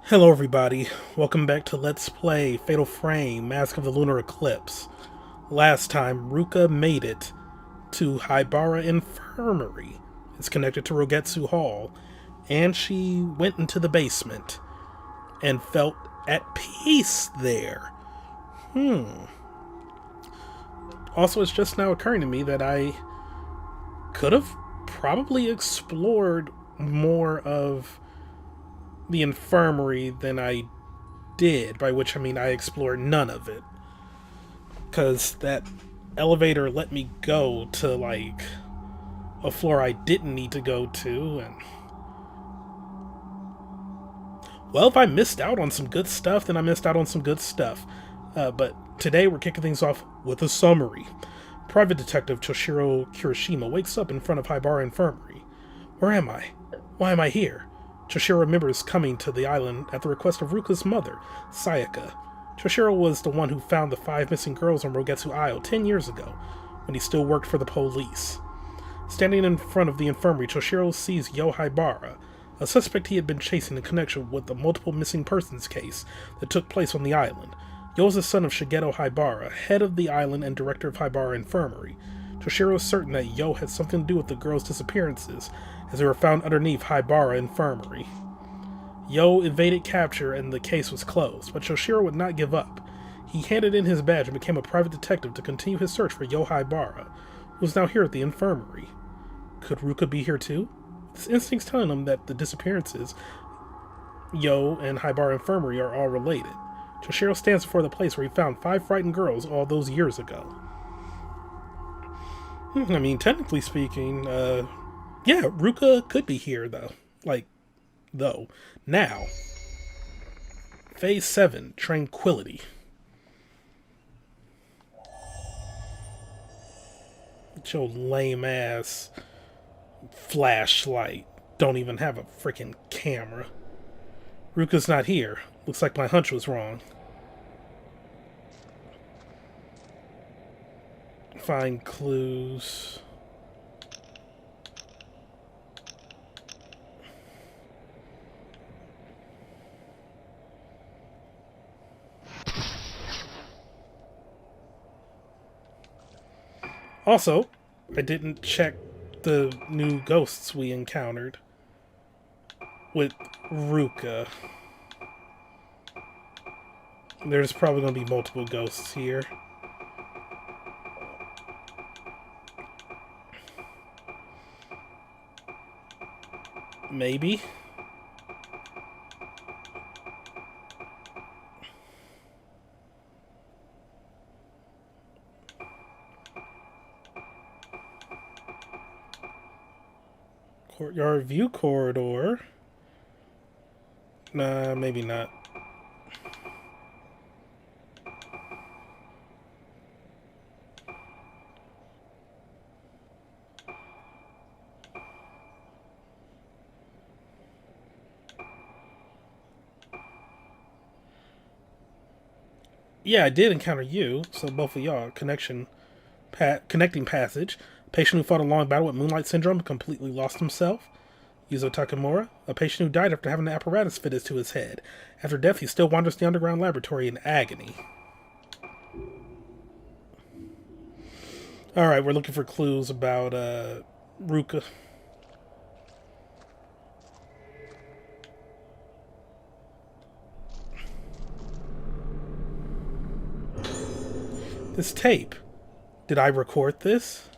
Hello everybody, welcome back to Let's Play Fatal Frame, Mask of the Lunar Eclipse. Last time, Ruka made it to Haibara Infirmary. It's connected to Rogetsu Hall, and she went into the basement and felt at peace there. Also, it's just now occurring to me that I could have probably explored more of the infirmary than I did, by which I mean I explored none of it. Because that elevator let me go to, like, a floor I didn't need to go to, and... Well, if I missed out on some good stuff, then I missed out on some good stuff. But today we're kicking things off with a summary. Private Detective Choshiro Kirishima wakes up in front of Haibara Infirmary. Where am I? Why am I here? Choshiro remembers coming to the island at the request of Ruka's mother, Sayaka. Choshiro was the one who found the 5 missing girls on Rogetsu Isle 10 years ago, when he still worked for the police. Standing in front of the infirmary, Choshiro sees Yo Haibara, a suspect he had been chasing in connection with the multiple missing persons case that took place on the island. Yo is the son of Shigeto Haibara, head of the island and director of Haibara Infirmary. Toshiro is certain that Yo had something to do with the girls' disappearances, as they were found underneath Haibara Infirmary. Yo evaded capture and the case was closed, but Toshiro would not give up. He handed in his badge and became a private detective to continue his search for Yo Haibara, who was now here at the infirmary. Could Ruka be here too? His instincts telling him that the disappearances, Yo and Haibara Infirmary, are all related. Choshiro stands before the place where he found 5 frightened girls all those years ago. I mean, technically speaking, yeah, Ruka could be here, though. Though. Now, Phase 7, Tranquility. It's your lame ass flashlight. Don't even have a freaking camera. Ruka's not here. Looks like my hunch was wrong. Find clues. Also, I didn't check the new ghosts we encountered with Ruka. There's probably going to be multiple ghosts here. Maybe. Courtyard view corridor. Nah, maybe not. Yeah, I did encounter you, so both of y'all. Connecting passage. A patient who fought a long battle with Moonlight Syndrome and completely lost himself. Yuzo Takamura, a patient who died after having an apparatus fitted to his head. After death, he still wanders the underground laboratory in agony. Alright, we're looking for clues about Ruka. This tape. Did I record this?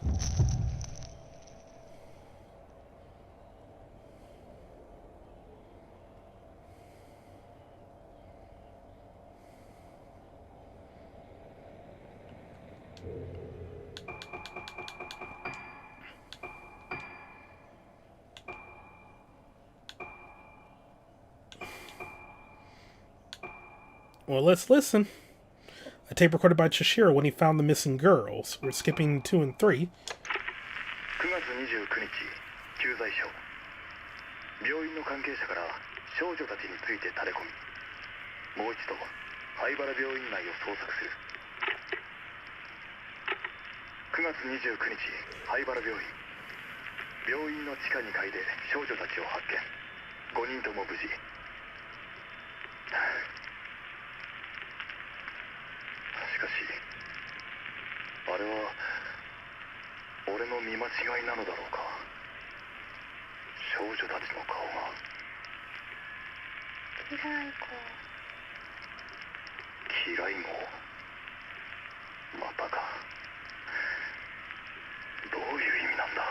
Well, let's listen. A tape recorded by Choshiro when he found the missing girls. We're skipping 2 and 3. 9月29日、救済者を病院の関係者から少女たちについて垂れ込み、もう一度灰原病院内を捜索する。9月29日、灰原病院。病院の地下2階で少女たちを発見。5人とも無事。しかしあれは俺の見間違いなのだろうか。少女たちの顔が嫌い子。嫌い子。またか。どういう意味なんだ。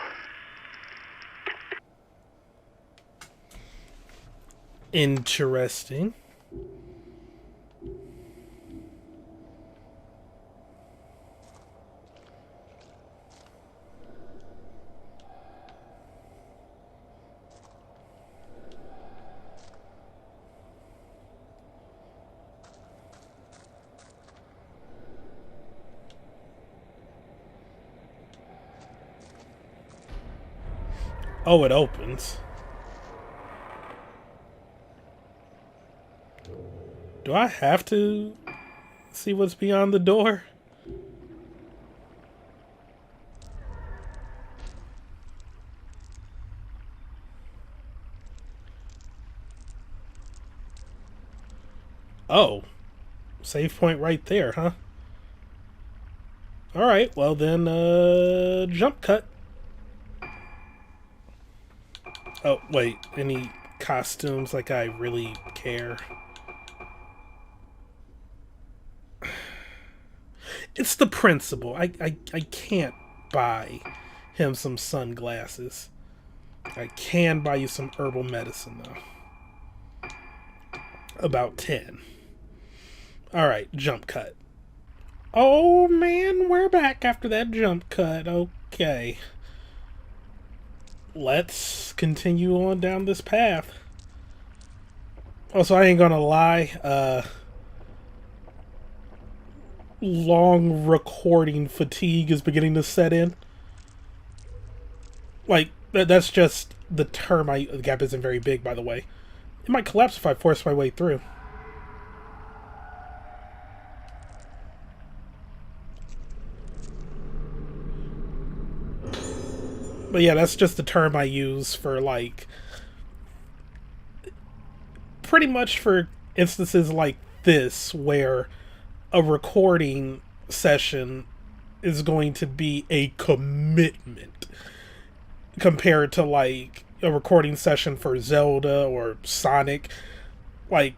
Interesting. Oh, it opens. Do I have to see what's beyond the door? Oh. Save point right there, huh? Alright, well then, jump cut. Oh, wait, any costumes like I really care? It's the principle. I can't buy him some sunglasses. I can buy you some herbal medicine, though. About 10. Alright, jump cut. Oh, man, we're back after that jump cut. Okay. Let's continue on down this path. Also, I ain't gonna lie, long recording fatigue is beginning to set in. Like, that's just the term. The gap isn't very big, by the way. It might collapse if I force my way through. But yeah, that's just the term I use for, like, pretty much for instances like this, where a recording session is going to be a commitment compared to, like, a recording session for Zelda or Sonic. Like,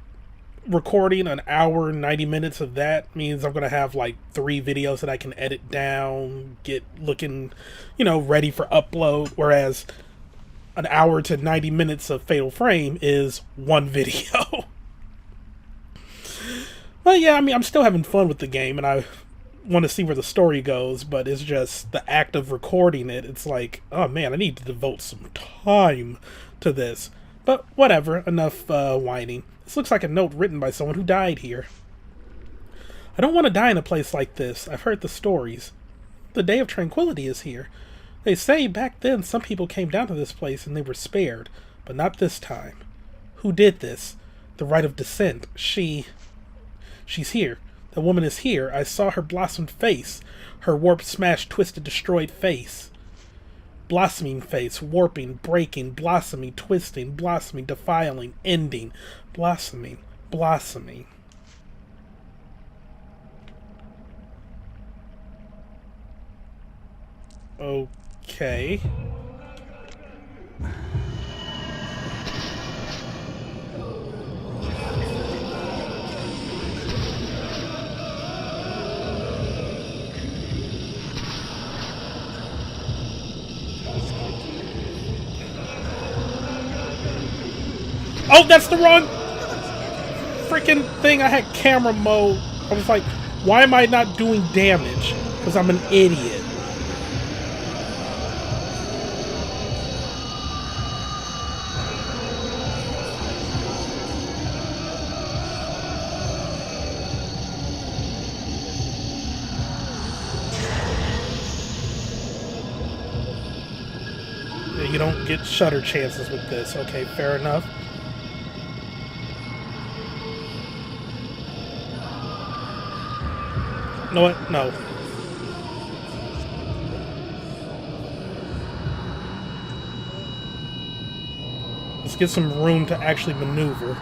recording an hour, 90 minutes of that means I'm going to have, like, 3 videos that I can edit down, get looking, ready for upload, whereas an hour to 90 minutes of Fatal Frame is 1 video. But yeah, I mean, I'm still having fun with the game, and I want to see where the story goes, but it's just the act of recording it. It's like, oh man, I need to devote some time to this. But whatever, enough whining. This looks like a note written by someone who died here. I don't want to die in a place like this. I've heard the stories. The Day of Tranquility is here. They say back then some people came down to this place and they were spared, but not this time. Who did this? The Rite of Descent. She's here. The woman is here. I saw her blossomed face. Her warped, smashed, twisted, destroyed face. Blossoming face. Warping, breaking, blossoming, twisting, blossoming, defiling, ending. Blossoming, blossoming. Okay. Oh, that's the wrong freaking thing. I had camera mode. I was like, why am I not doing damage? Because I'm an idiot. You don't get shutter chances with this. Okay, fair enough. You know what? No. Let's get some room to actually maneuver.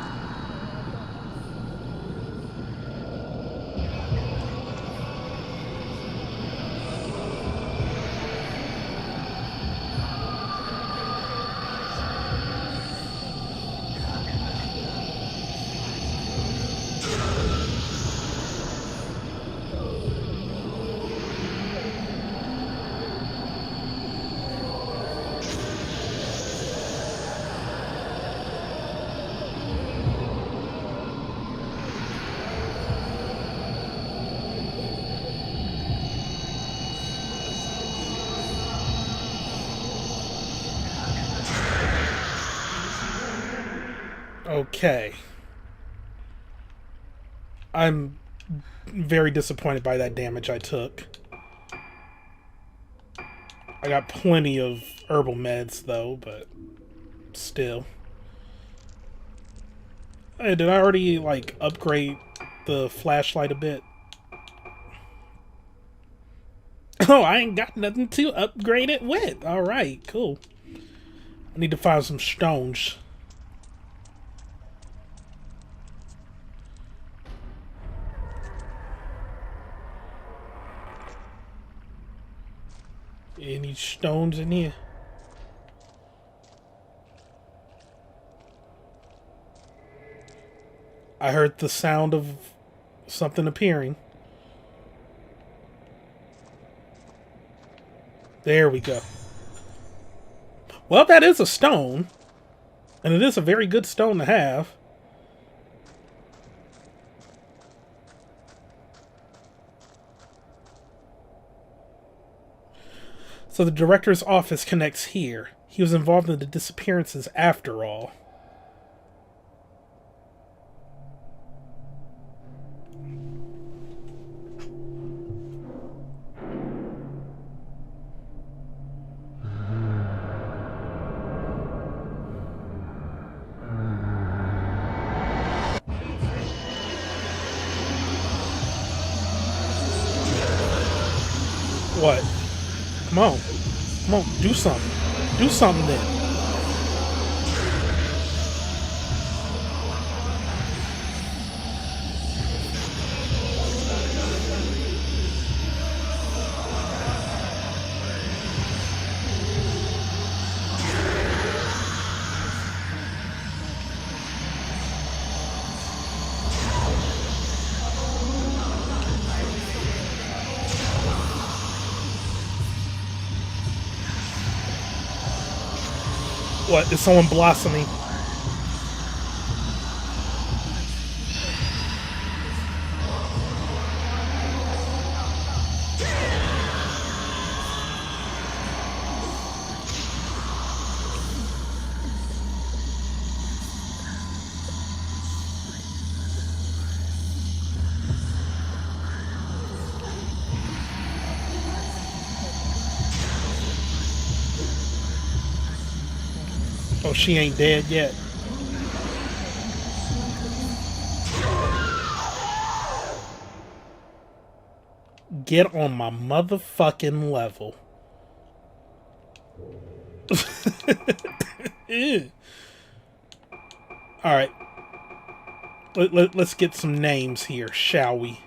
Okay. I'm very disappointed by that damage I took. I got plenty of herbal meds, though, but still. Hey, did I already, like, upgrade the flashlight a bit? Oh, I ain't got nothing to upgrade it with. Alright, cool. I need to find some stones. Any stones in here? I heard the sound of something appearing. There we go. Well, that is a stone. And it is a very good stone to have. So the director's office connects here. He was involved in the disappearances after all. What? Come on. Come on, do something. Do something then. What? Is someone blossoming? Oh, she ain't dead yet. Get on my motherfucking level. Alright. Let's get some names here, shall we?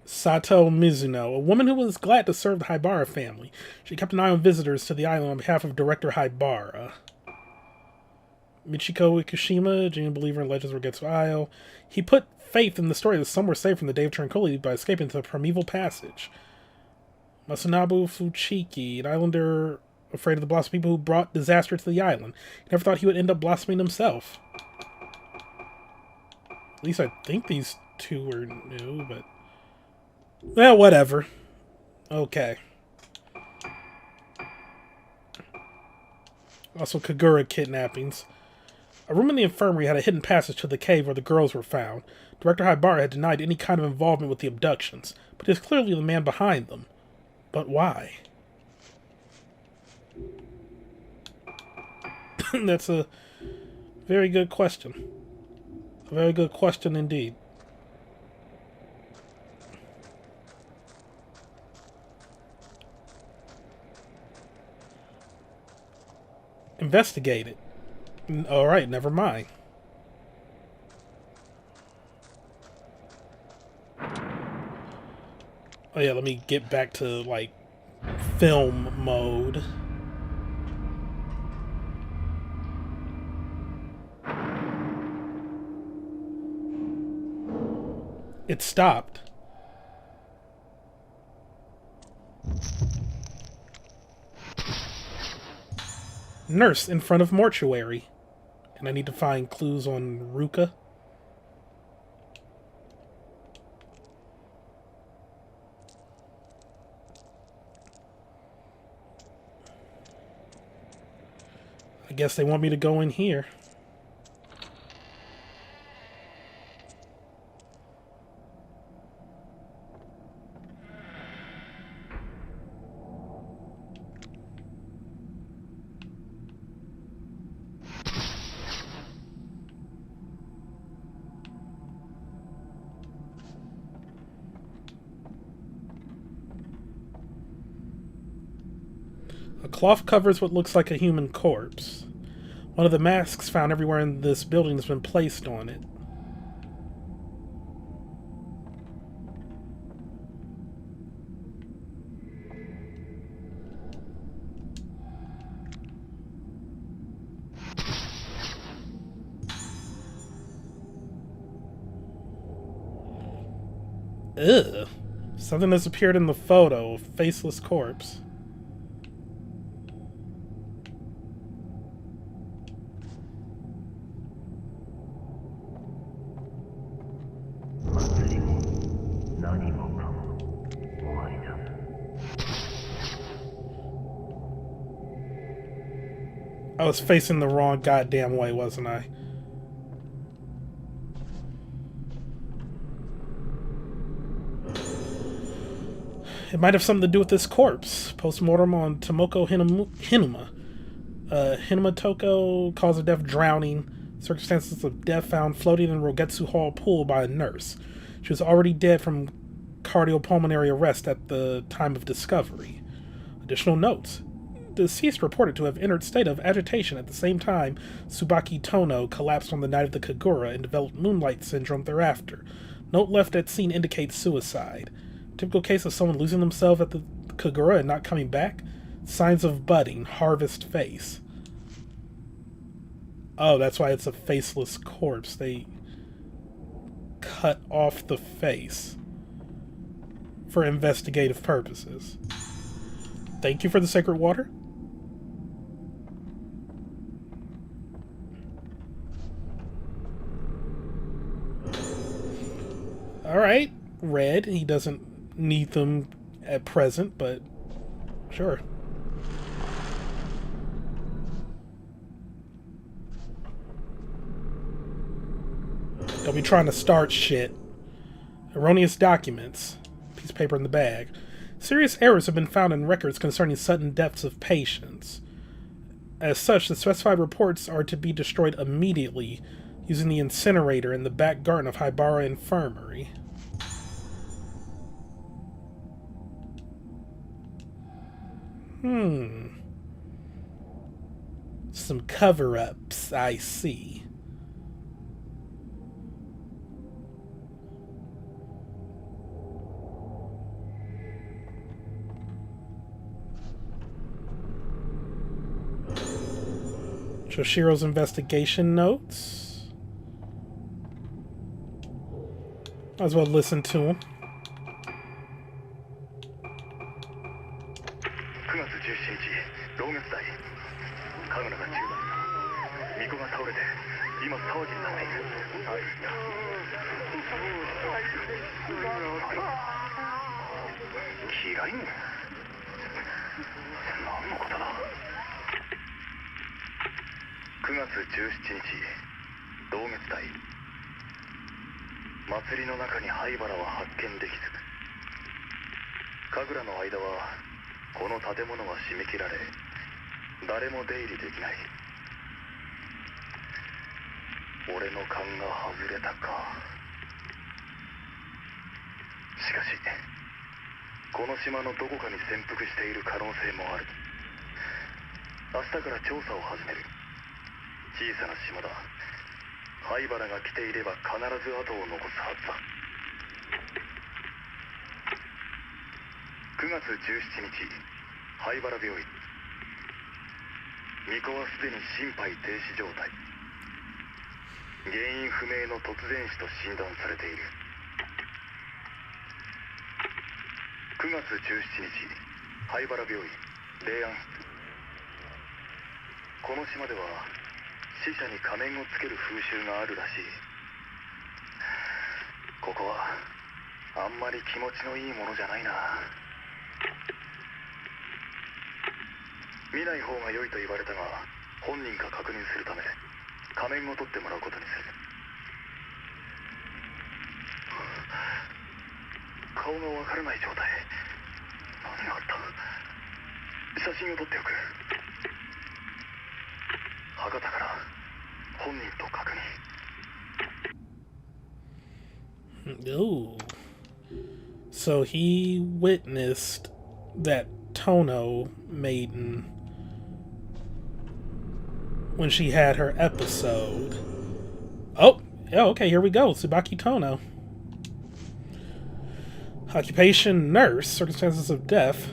Sato Mizuno, a woman who was glad to serve the Haibara family. She kept an eye on visitors to the island on behalf of Director Haibara. Michiko Ikushima, a genuine believer in legends of Getsu Isle. He put faith in the story that some were saved from the Day of Tranquility by escaping to the Primeval Passage. Masanobu Fuchiki, an islander afraid of the blossom people who brought disaster to the island. He never thought he would end up blossoming himself. At least I think these two were new, but... well, whatever. Okay. Also, Kagura kidnappings. A room in the infirmary had a hidden passage to the cave where the girls were found. Director Haibara had denied any kind of involvement with the abductions, but he was clearly the man behind them. But why? That's a very good question. A very good question indeed. Investigate it. Alright, never mind. Oh yeah, let me get back to, like, film mode. It stopped. Nurse in front of mortuary. And I need to find clues on Ruka. guess they want me to go in here. A cloth covers what looks like a human corpse. One of the masks found everywhere in this building has been placed on it. Ugh. Something has appeared in the photo. A faceless corpse. I was facing the wrong goddamn way, wasn't I? It might have something to do with this corpse. Post-mortem on Tomoko Hinuma. Hinuma Toko, cause of death drowning. Circumstances of death found floating in Rogetsu Hall pool by a nurse. She was already dead from cardiopulmonary arrest at the time of discovery. Additional notes. Deceased reported to have entered state of agitation at the same time Tsubaki Tono collapsed on the night of the Kagura and developed moonlight syndrome thereafter. Note left at scene indicates suicide. Typical case of someone losing themselves at the Kagura and not coming back. Signs of budding, harvest face. Oh, that's why it's a faceless corpse. They cut off the face for investigative purposes. Thank you for the sacred water. Alright, red. He doesn't need them at present, but sure. Don't be trying to start shit. Erroneous documents. Piece of paper in the bag. Serious errors have been found in records concerning sudden deaths of patients. As such, the specified reports are to be destroyed immediately using the incinerator in the back garden of Haibara Infirmary. Some cover-ups, I see. Choshiro's investigation notes. Might as well listen to him. 9月17日、同月代、神楽が中断した。巫女が倒れて、今騒ぎになっている。嫌い？何のことだ。9月17日、同月代。祭りの中に灰原は発見できず、神楽の間はこの建物は締め切られ、誰も出入りできない。俺の勘が外れたか。しかしこの島のどこかに潜伏している可能性もある。明日から調査を始める。小さな島だ。灰原が来ていれば必ず後を残すはずだ。9月17日、灰原病院。巫女はすでに心肺停止状態。原因不明の突然死と診断されている。9月17日、灰原病院、霊安室。この島では死者に仮面をつける風習があるらしい。ここはあんまり気持ちのいいものじゃないな。見ない方が良いと言われたが、本人か確認するため仮面を取ってもらうことにする。顔がわからない状態。何があった？写真を撮っておく。博多から本人と確認。Ooh. So he witnessed that Tono maiden when she had her episode. Oh, yeah, okay, here we go. Tsubaki Tono. Occupation nurse, circumstances of death.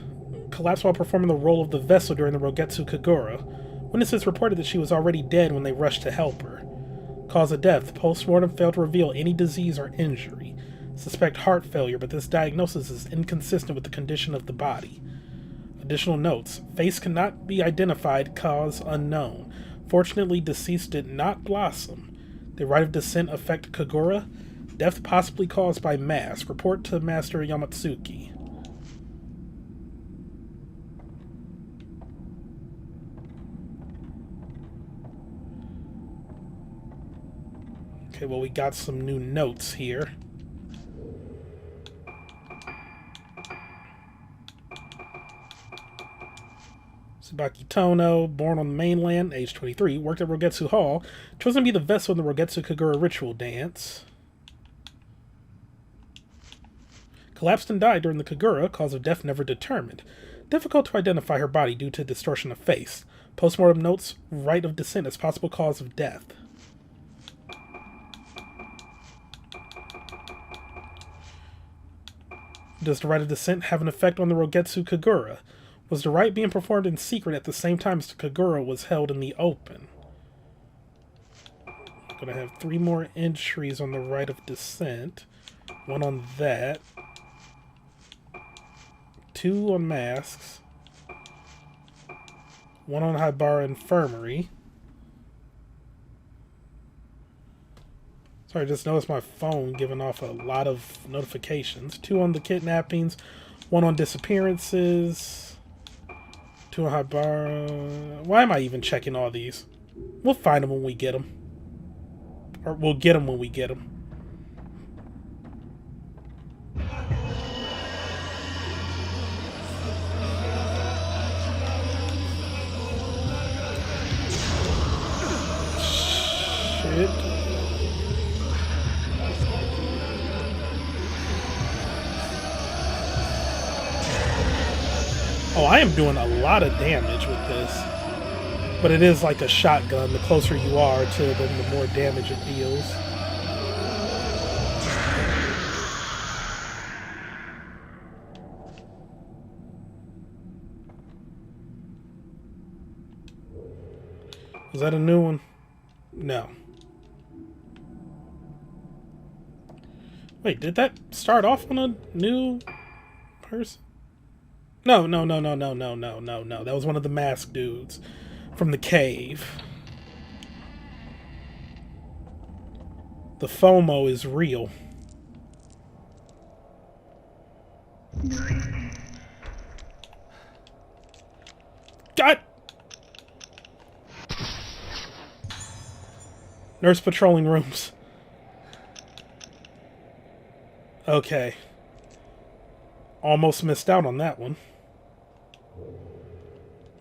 Collapsed while performing the role of the vessel during the Rogetsu Kagura. Witnesses reported that she was already dead when they rushed to help her. Cause of death. Post-mortem failed to reveal any disease or injury. Suspect heart failure, but this diagnosis is inconsistent with the condition of the body. Additional notes. Face cannot be identified, cause unknown. Fortunately, deceased did not blossom. Did rite of descent affect Kagura? Death possibly caused by mask. Report to Master Yamatsuki. Okay, well, we got some new notes here. Tsubaki Tono, born on the mainland, age 23, worked at Rogetsu Hall, chosen to be the vessel in the Rogetsu Kagura ritual dance. Collapsed and died during the Kagura, cause of death never determined. Difficult to identify her body due to distortion of face. Postmortem notes, rite of descent as possible cause of death. Does the rite of descent have an effect on the Rogetsu Kagura? Was the rite being performed in secret at the same time as the Kagura was held in the open? I'm going to have 3 more entries on the rite of descent. 1 on that. 2 on masks. 1 on Haibara Infirmary. Sorry, I just noticed my phone giving off a lot of notifications. 2 on the kidnappings. 1 on disappearances. 2 on Haibara. Why am I even checking all these? We'll find them when we get them. Or we'll get them when we get them. Shit. Oh, I am doing a lot of damage with this. But it is like a shotgun. The closer you are to them, the more damage it deals. Is that a new one? No. Wait, did that start off on a new person? No. That was one of the masked dudes from the cave. The FOMO is real. God! Nurse patrolling rooms. Okay. Almost missed out on that one.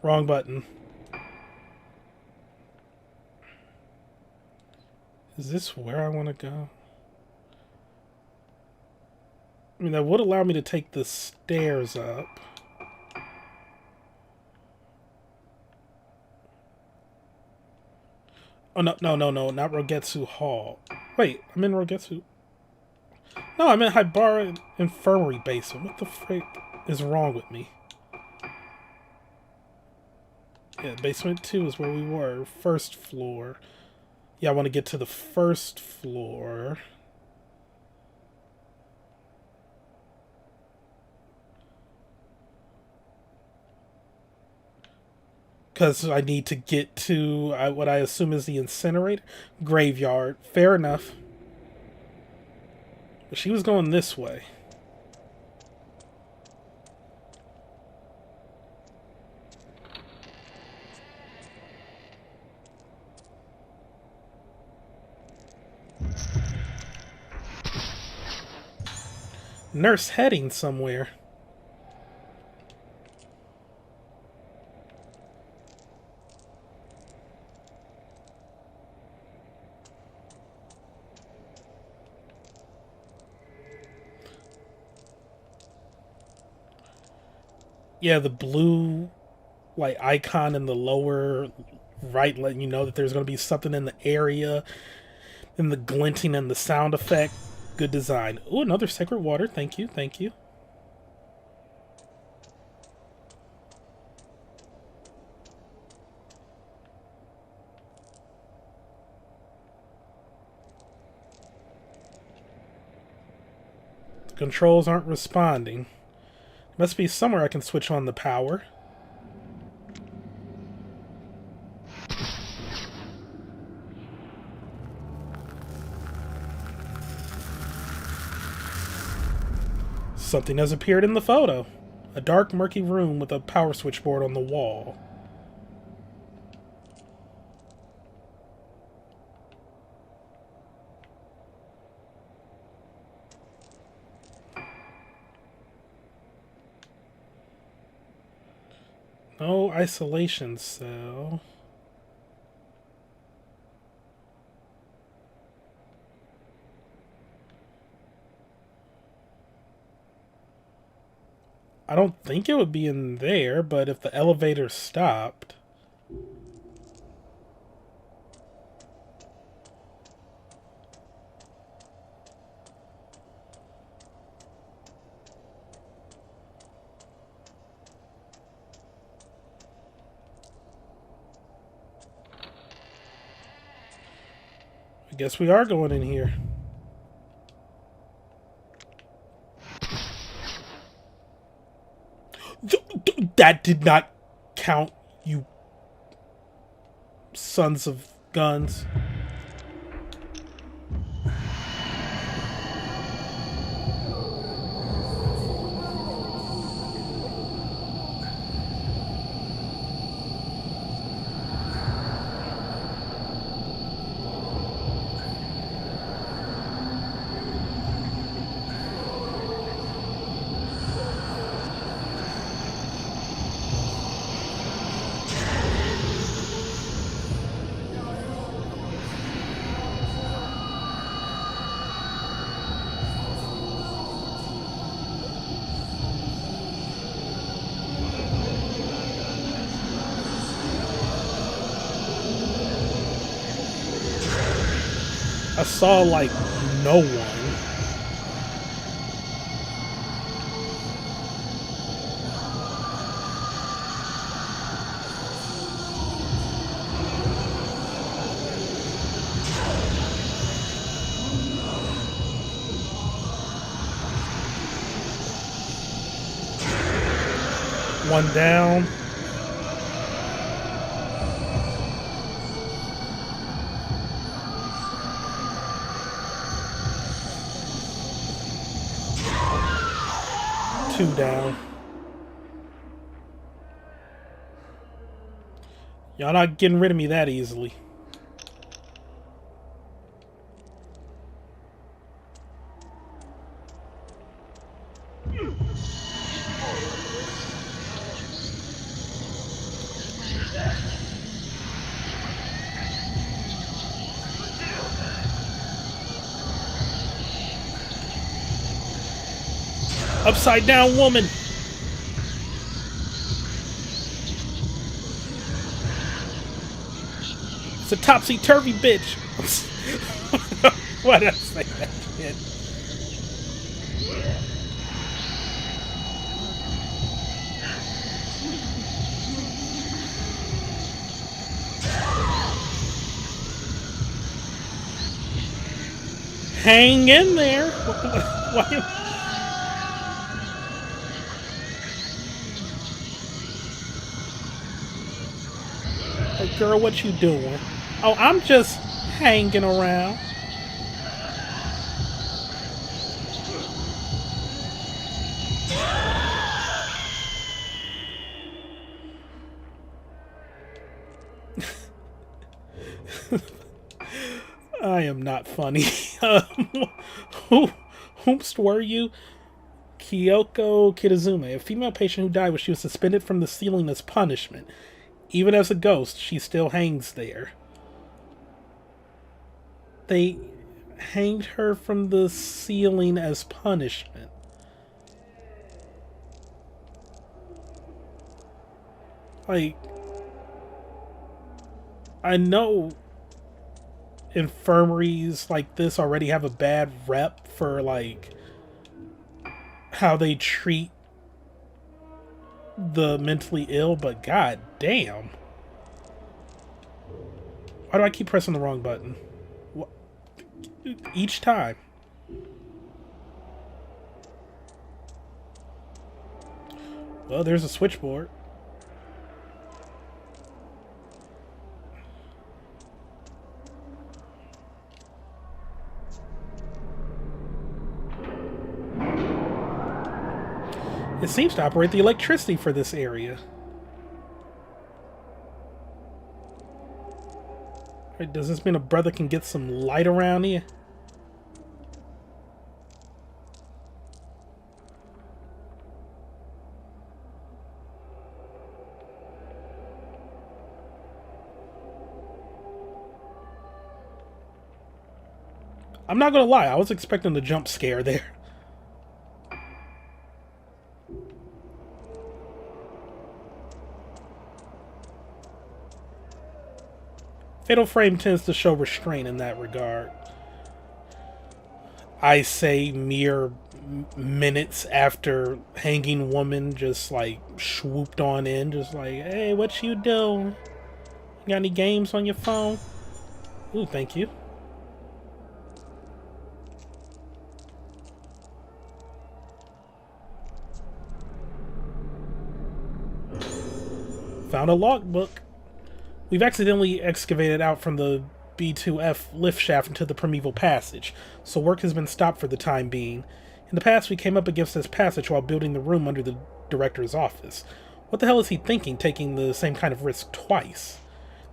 Wrong button. Is this where I want to go? I mean, that would allow me to take the stairs up. Oh, no, not Rogetsu Hall. Wait, I'm in Rogetsu. No, I'm in Haibara Infirmary Basement. What the frick is wrong with me? Yeah, basement 2 is where we were. First floor. Yeah, I want to get to the first floor. Because I need to get to what I assume is the incinerator. Graveyard. Fair enough. But she was going this way. Nurse heading somewhere. Yeah, the blue like icon in the lower right letting you know that there's going to be something in the area, and the glinting and the sound effect. Good design. Oh, another sacred water. Thank you, thank you. Controls aren't responding. Must be somewhere I can switch on the power. Something has appeared in the photo. A dark, murky room with a power switchboard on the wall. No isolation cell. I don't think it would be in there, but if the elevator stopped... I guess we are going in here. That did not count, you sons of guns. I saw, like, no one. One down. Two down. Y'all not getting rid of me that easily. Upside down woman. It's a topsy-turvy bitch. Why did I say that shit? Hang in there. Why? Hey, girl, what you doing? Oh, I'm just hanging around. I am not funny. Whomst were you? Kyoko Kitazume, a female patient who died when she was suspended from the ceiling as punishment. Even as a ghost, she still hangs there. They hanged her from the ceiling as punishment. Like, I know infirmaries like this already have a bad rep for, like, how they treat the mentally ill, but god damn. Why do I keep pressing the wrong button? Each time. Well, there's a switchboard. It seems to operate the electricity for this area. Right, does this mean a brother can get some light around here? I'm not gonna lie, I was expecting the jump scare there. Fatal Frame tends to show restraint in that regard. I say mere minutes after hanging woman just like swooped on in, just like, hey, what you doing? You got any games on your phone? Ooh, thank you. Found a logbook. We've accidentally excavated out from the B2F lift shaft into the primeval passage, so work has been stopped for the time being. In the past, we came up against this passage while building the room under the director's office. What the hell is he thinking, taking the same kind of risk twice?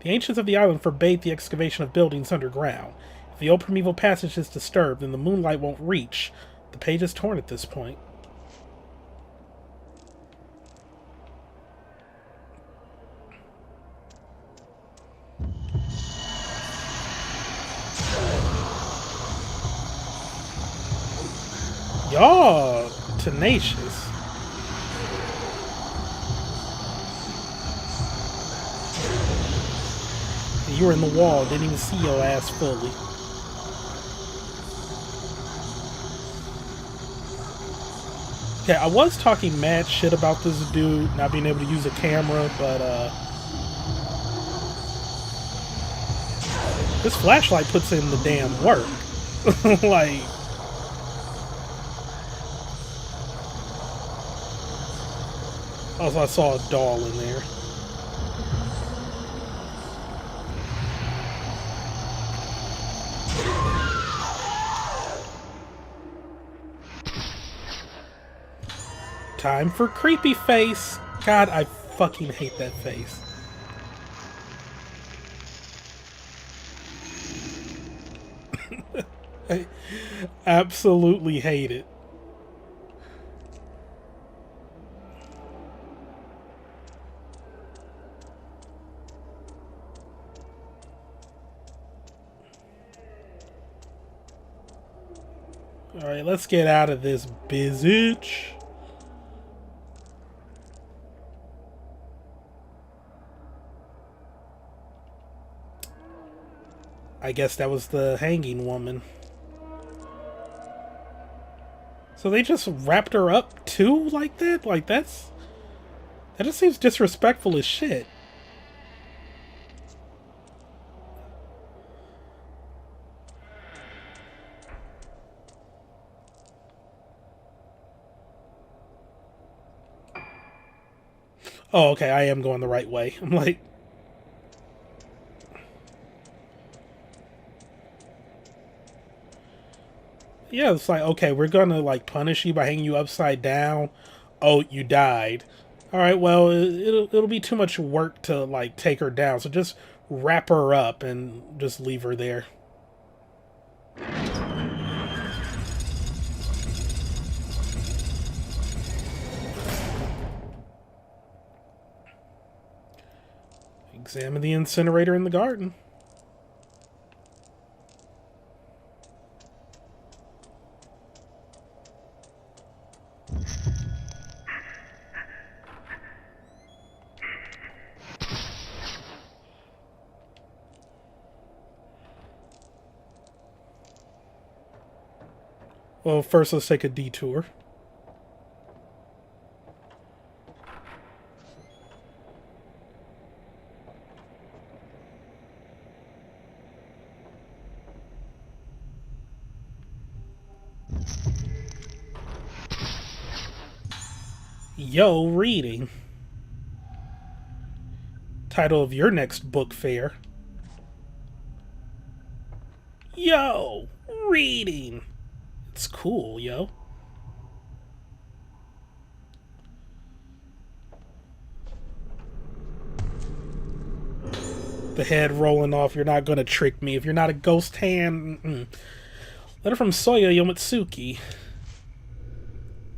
The ancients of the island forbade the excavation of buildings underground. If the old primeval passage is disturbed, then the moonlight won't reach. The page is torn at this point. Y'all tenacious. You were in the wall, didn't even see your ass fully. Okay, I was talking mad shit about this dude not being able to use a camera, but this flashlight puts in the damn work. Like, also, I saw a doll in there. Time for creepy face. God, I fucking hate that face. I absolutely hate it. Alright, let's get out of this bitch. I guess that was the hanging woman. So they just wrapped her up too like that? Like that just seems disrespectful as shit. Oh, okay, I am going the right way. I'm like... Yeah, it's like, okay, we're gonna, like, punish you by hanging you upside down. Oh, you died. Alright, well, it'll be too much work to, like, take her down. So just wrap her up and just leave her there. Examine the incinerator in the garden. Well, first let's take a detour. Yo, reading. Title of your next book fair. Yo, reading. It's cool, yo. The head rolling off. You're not gonna trick me. If you're not a ghost hand. Letter from Soya Yomitsuki.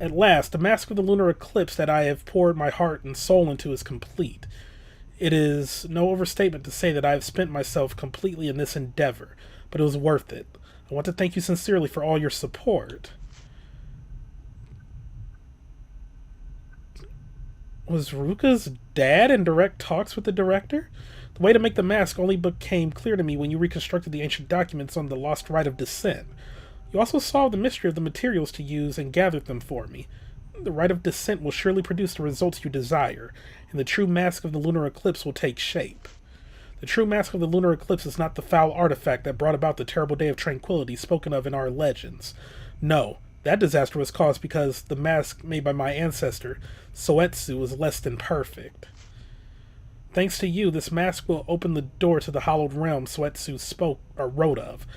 At last, the mask of the lunar eclipse that I have poured my heart and soul into is complete. It is no overstatement to say that I have spent myself completely in this endeavor, but it was worth it. I want to thank you sincerely for all your support. Was Ruka's dad in direct talks with the director? The way to make the mask only became clear to me when you reconstructed the ancient documents on the lost rite of descent. You also solved the mystery of the materials to use and gathered them for me. The rite of descent will surely produce the results you desire, and the true mask of the lunar eclipse will take shape. The true mask of the lunar eclipse is not the foul artifact that brought about the terrible day of tranquility spoken of in our legends. No, that disaster was caused because the mask made by my ancestor, Soetsu, was less than perfect. Thanks to you, this mask will open the door to the hallowed realm Soetsu spoke or wrote of.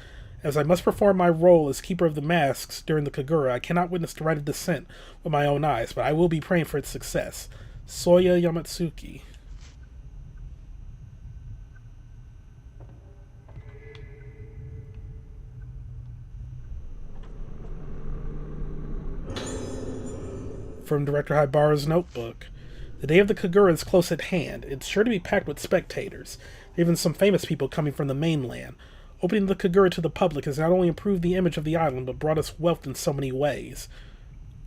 As I must perform my role as keeper of the masks during the Kagura, I cannot witness the rite of descent with my own eyes, but I will be praying for its success. Soya Yamatsuki. From Director Hibara's notebook. The day of the Kagura is close at hand. It's sure to be packed with spectators. There are even some famous people coming from the mainland. Opening the Kagura to the public has not only improved the image of the island, but brought us wealth in so many ways.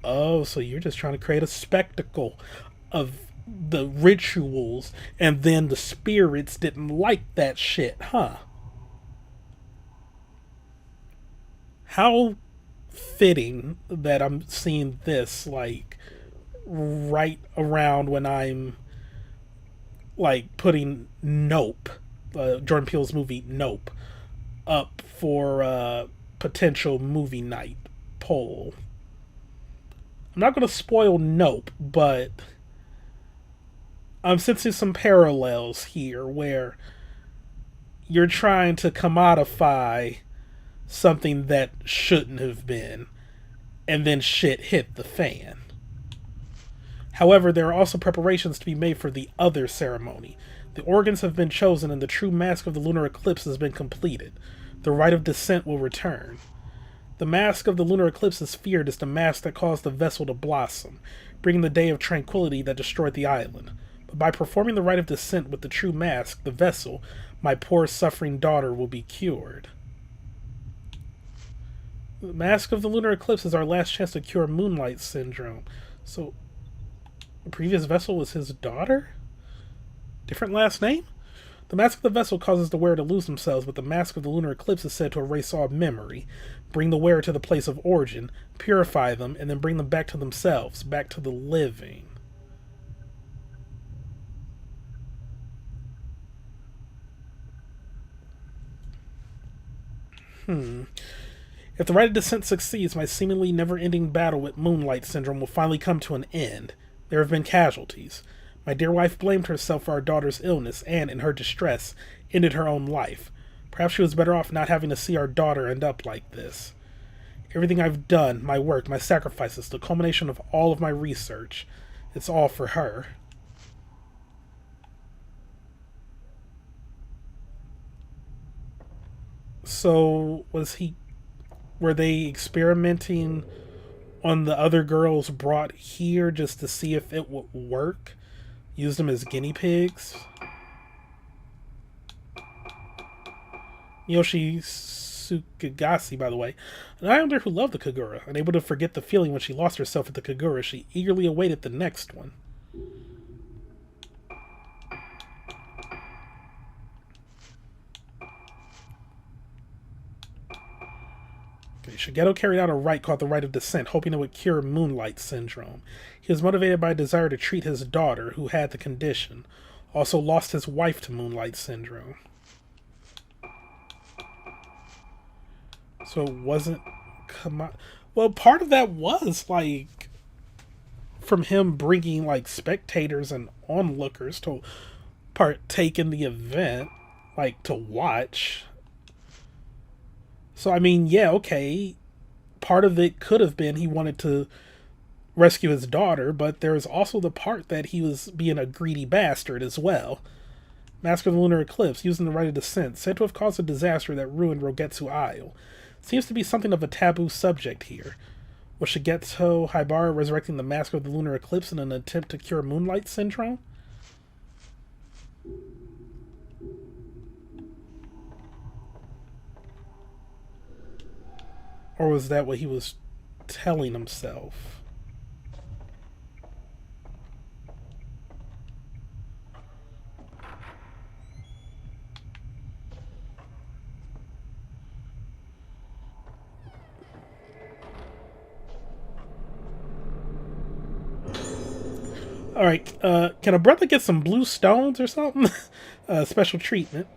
Oh, so you're just trying to create a spectacle of the rituals, and then the spirits didn't like that shit, huh? How fitting that I'm seeing this, like, right around when I'm, like, putting Nope, Jordan Peele's movie Nope, up for potential movie night poll. I'm not going to spoil Nope, but I'm sensing some parallels here where you're trying to commodify something that shouldn't have been, and then shit hit the fan. However, there are also preparations to be made for the other ceremony. The organs have been chosen and the true mask of the lunar eclipse has been completed. The rite of descent will return. The mask of the lunar eclipse is feared as the mask that caused the vessel to blossom, bringing the day of tranquility that destroyed the island. But by performing the rite of descent with the true mask, the vessel, my poor suffering daughter, will be cured. The mask of the lunar eclipse is our last chance to cure moonlight syndrome. So, the previous vessel was his daughter? Different last name? The mask of the vessel causes the wearer to lose themselves, but the mask of the lunar eclipse is said to erase all memory, bring the wearer to the place of origin, purify them, and then bring them back to themselves, back to the living. If the rite of descent succeeds, my seemingly never-ending battle with moonlight syndrome will finally come to an end. There have been casualties. My dear wife blamed herself for our daughter's illness and, in her distress, ended her own life. Perhaps she was better off not having to see our daughter end up like this. Everything I've done, my work, my sacrifices, the culmination of all of my research, it's all for her. So, were they experimenting on the other girls brought here just to see if it would work? Use them as guinea pigs? Yoshi Tsukigasi, by the way, an islander who loved the Kagura. Unable to forget the feeling when she lost herself at the Kagura, she eagerly awaited the next one. Okay, Shigeto carried out a rite called the Rite of Descent, hoping it would cure Moonlight Syndrome. He was motivated by a desire to treat his daughter, who had the condition. Also lost his wife to Moonlight Syndrome. So it wasn't... Well, part of that was, like, from him bringing, like, spectators and onlookers to partake in the event, like, to watch. So, I mean, yeah, okay. Part of it could have been he wanted to rescue his daughter, but there's also the part that he was being a greedy bastard as well. Mask of the Lunar Eclipse, using the Rite of Descent, said to have caused a disaster that ruined Rogetsu Isle. Seems to be something of a taboo subject here. Was Shigeto Haibara resurrecting the Mask of the Lunar Eclipse in an attempt to cure Moonlight Syndrome? Or was that what he was telling himself? Alright, can a brother get some blue stones or something? Special treatment.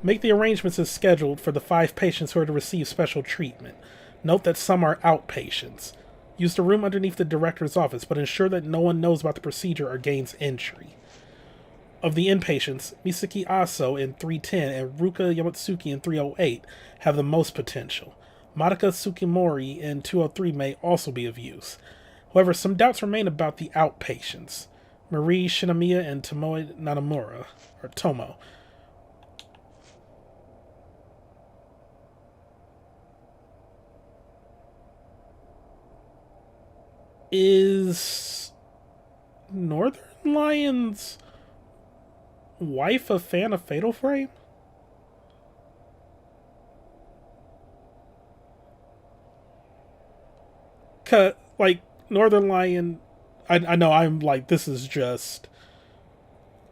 Make the arrangements as scheduled for the 5 patients who are to receive special treatment. Note that some are outpatients. Use the room underneath the director's office, but ensure that no one knows about the procedure or gains entry. Of the inpatients, Misaki Aso in 310 and Ruka Yamatsuki in 308 have the most potential. Madoka Tsukimori in 203 may also be of use. However, some doubts remain about the outpatients. Marie Shinamiya and Tomoe Nanamura, or Tomo. Is Northern Lion's wife a fan of Fatal Frame? Like, Northern Lion... I know I'm like, this is just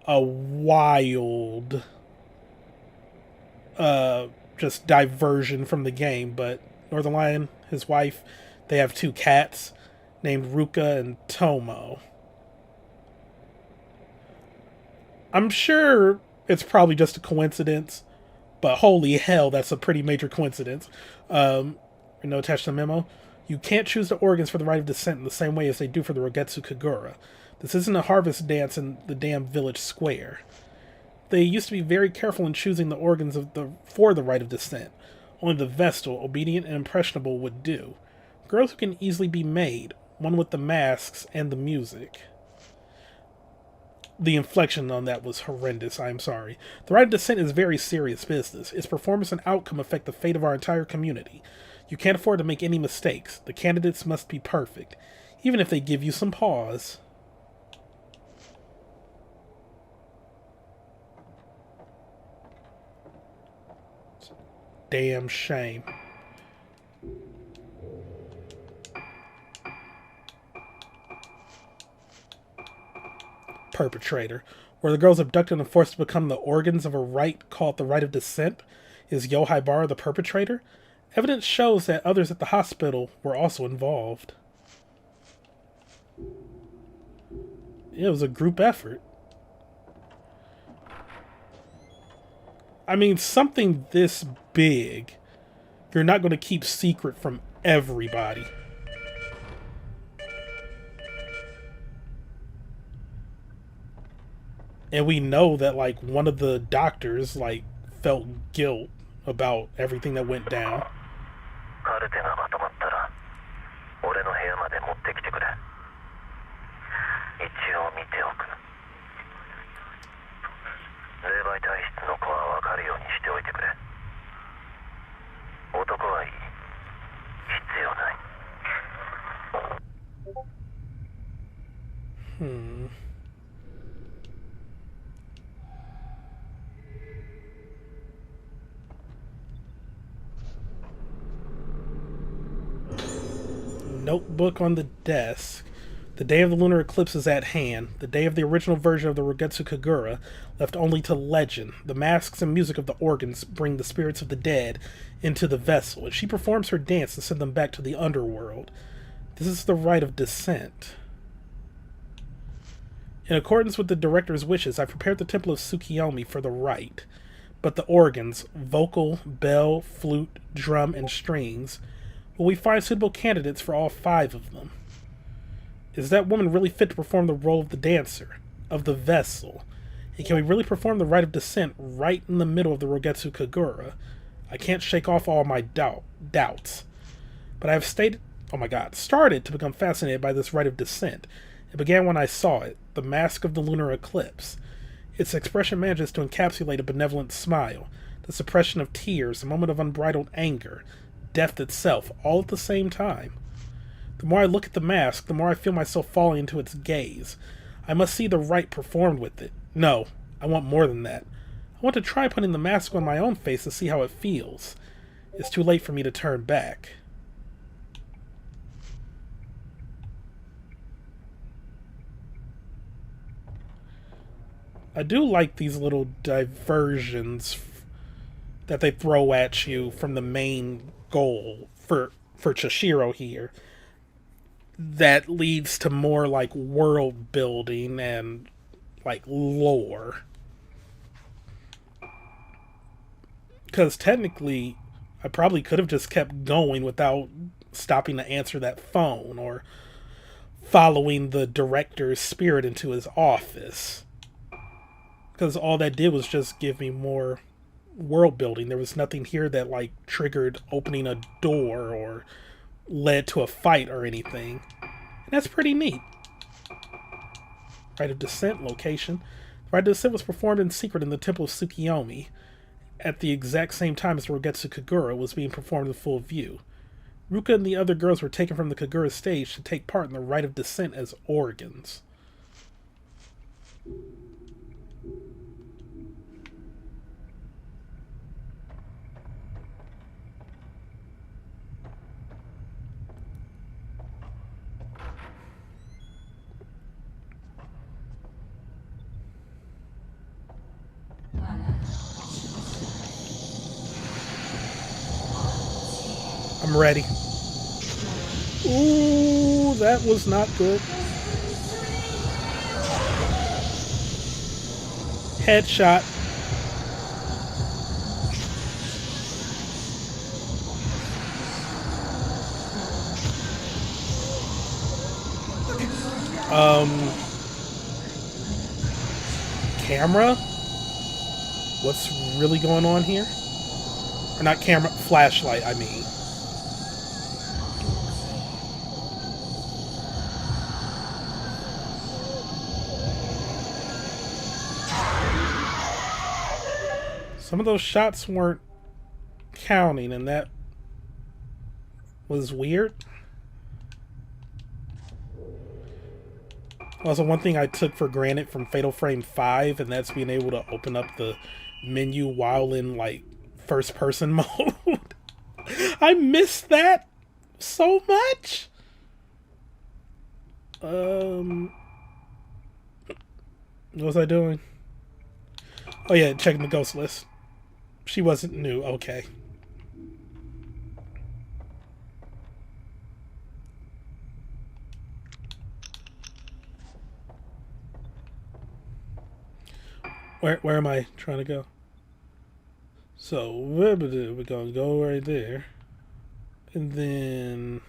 a wild just diversion from the game, but Northern Lion, his wife, they have 2 cats named Ruka and Tomo. I'm sure it's probably just a coincidence, but holy hell, that's a pretty major coincidence. Attached to the memo. You can't choose the organs for the Rite of Descent in the same way as they do for the Rogetsu Kagura. This isn't a harvest dance in the damn village square. They used to be very careful in choosing the organs for the Rite of Descent. Only the Vestal, obedient and impressionable, would do. Girls who can easily be made, one with the masks and the music. The inflection on that was horrendous, I'm sorry. The Rite of Descent is very serious business. Its performance and outcome affect the fate of our entire community. You can't afford to make any mistakes. The candidates must be perfect, even if they give you some pause. Damn shame. Perpetrator. Were the girls abducted and forced to become the organs of a rite called the Rite of Descent? Is Yo Haibara the perpetrator? Evidence shows that others at the hospital were also involved. It was a group effort. I mean, something this big, you're not going to keep secret from everybody. And we know that, like, one of the doctors, like, felt guilt about everything that went down. Notebook on the desk. The day of the lunar eclipse is at hand. The day of the original version of the Rogetsu Kagura, left only to legend. The masks and music of the organs bring the spirits of the dead into the vessel, and she performs her dance to send them back to the underworld. This is the rite of descent. In accordance with the director's wishes, I prepared the Temple of Tsukiyomi for the rite. But the organs, vocal, bell, flute, drum, and strings, will we find suitable candidates for all 5 of them? Is that woman really fit to perform the role of the dancer, of the vessel? And can we really perform the rite of descent right in the middle of the Rogetsu Kagura? I can't shake off all my doubts. But I have started to become fascinated by this rite of descent. It began when I saw it, the mask of the lunar eclipse. Its expression manages to encapsulate a benevolent smile, the suppression of tears, a moment of unbridled anger, death itself, all at the same time. The more I look at the mask, the more I feel myself falling into its gaze. I must see the rite performed with it. No, I want more than that. I want to try putting the mask on my own face to see how it feels. It's too late for me to turn back. I do like these little diversions that they throw at you from the main goal for Choshiro here. That leads to more like world building and like lore. Because technically, I probably could have just kept going without stopping to answer that phone or following the director's spirit into his office. Because all that did was just give me more world building. There was nothing here that like triggered opening a door or led to a fight or anything. And that's pretty neat. Rite of Descent location. The Rite of Descent was performed in secret in the Temple of Tsukiyomi at the exact same time as the Rogetsu Kagura was being performed in full view. Ruka and the other girls were taken from the Kagura stage to take part in the Rite of Descent as organs. I'm ready. Ooh, that was not good. Headshot. Camera? What's really going on here? Or not camera, flashlight, I mean. Some of those shots weren't counting, and that was weird. Also, one thing I took for granted from Fatal Frame 5, and that's being able to open up the menu while in, like, first-person mode. I missed that so much. What was I doing? Oh yeah, checking the ghost list. She wasn't new, okay. Where am I trying to go? So we're gonna go right there. And then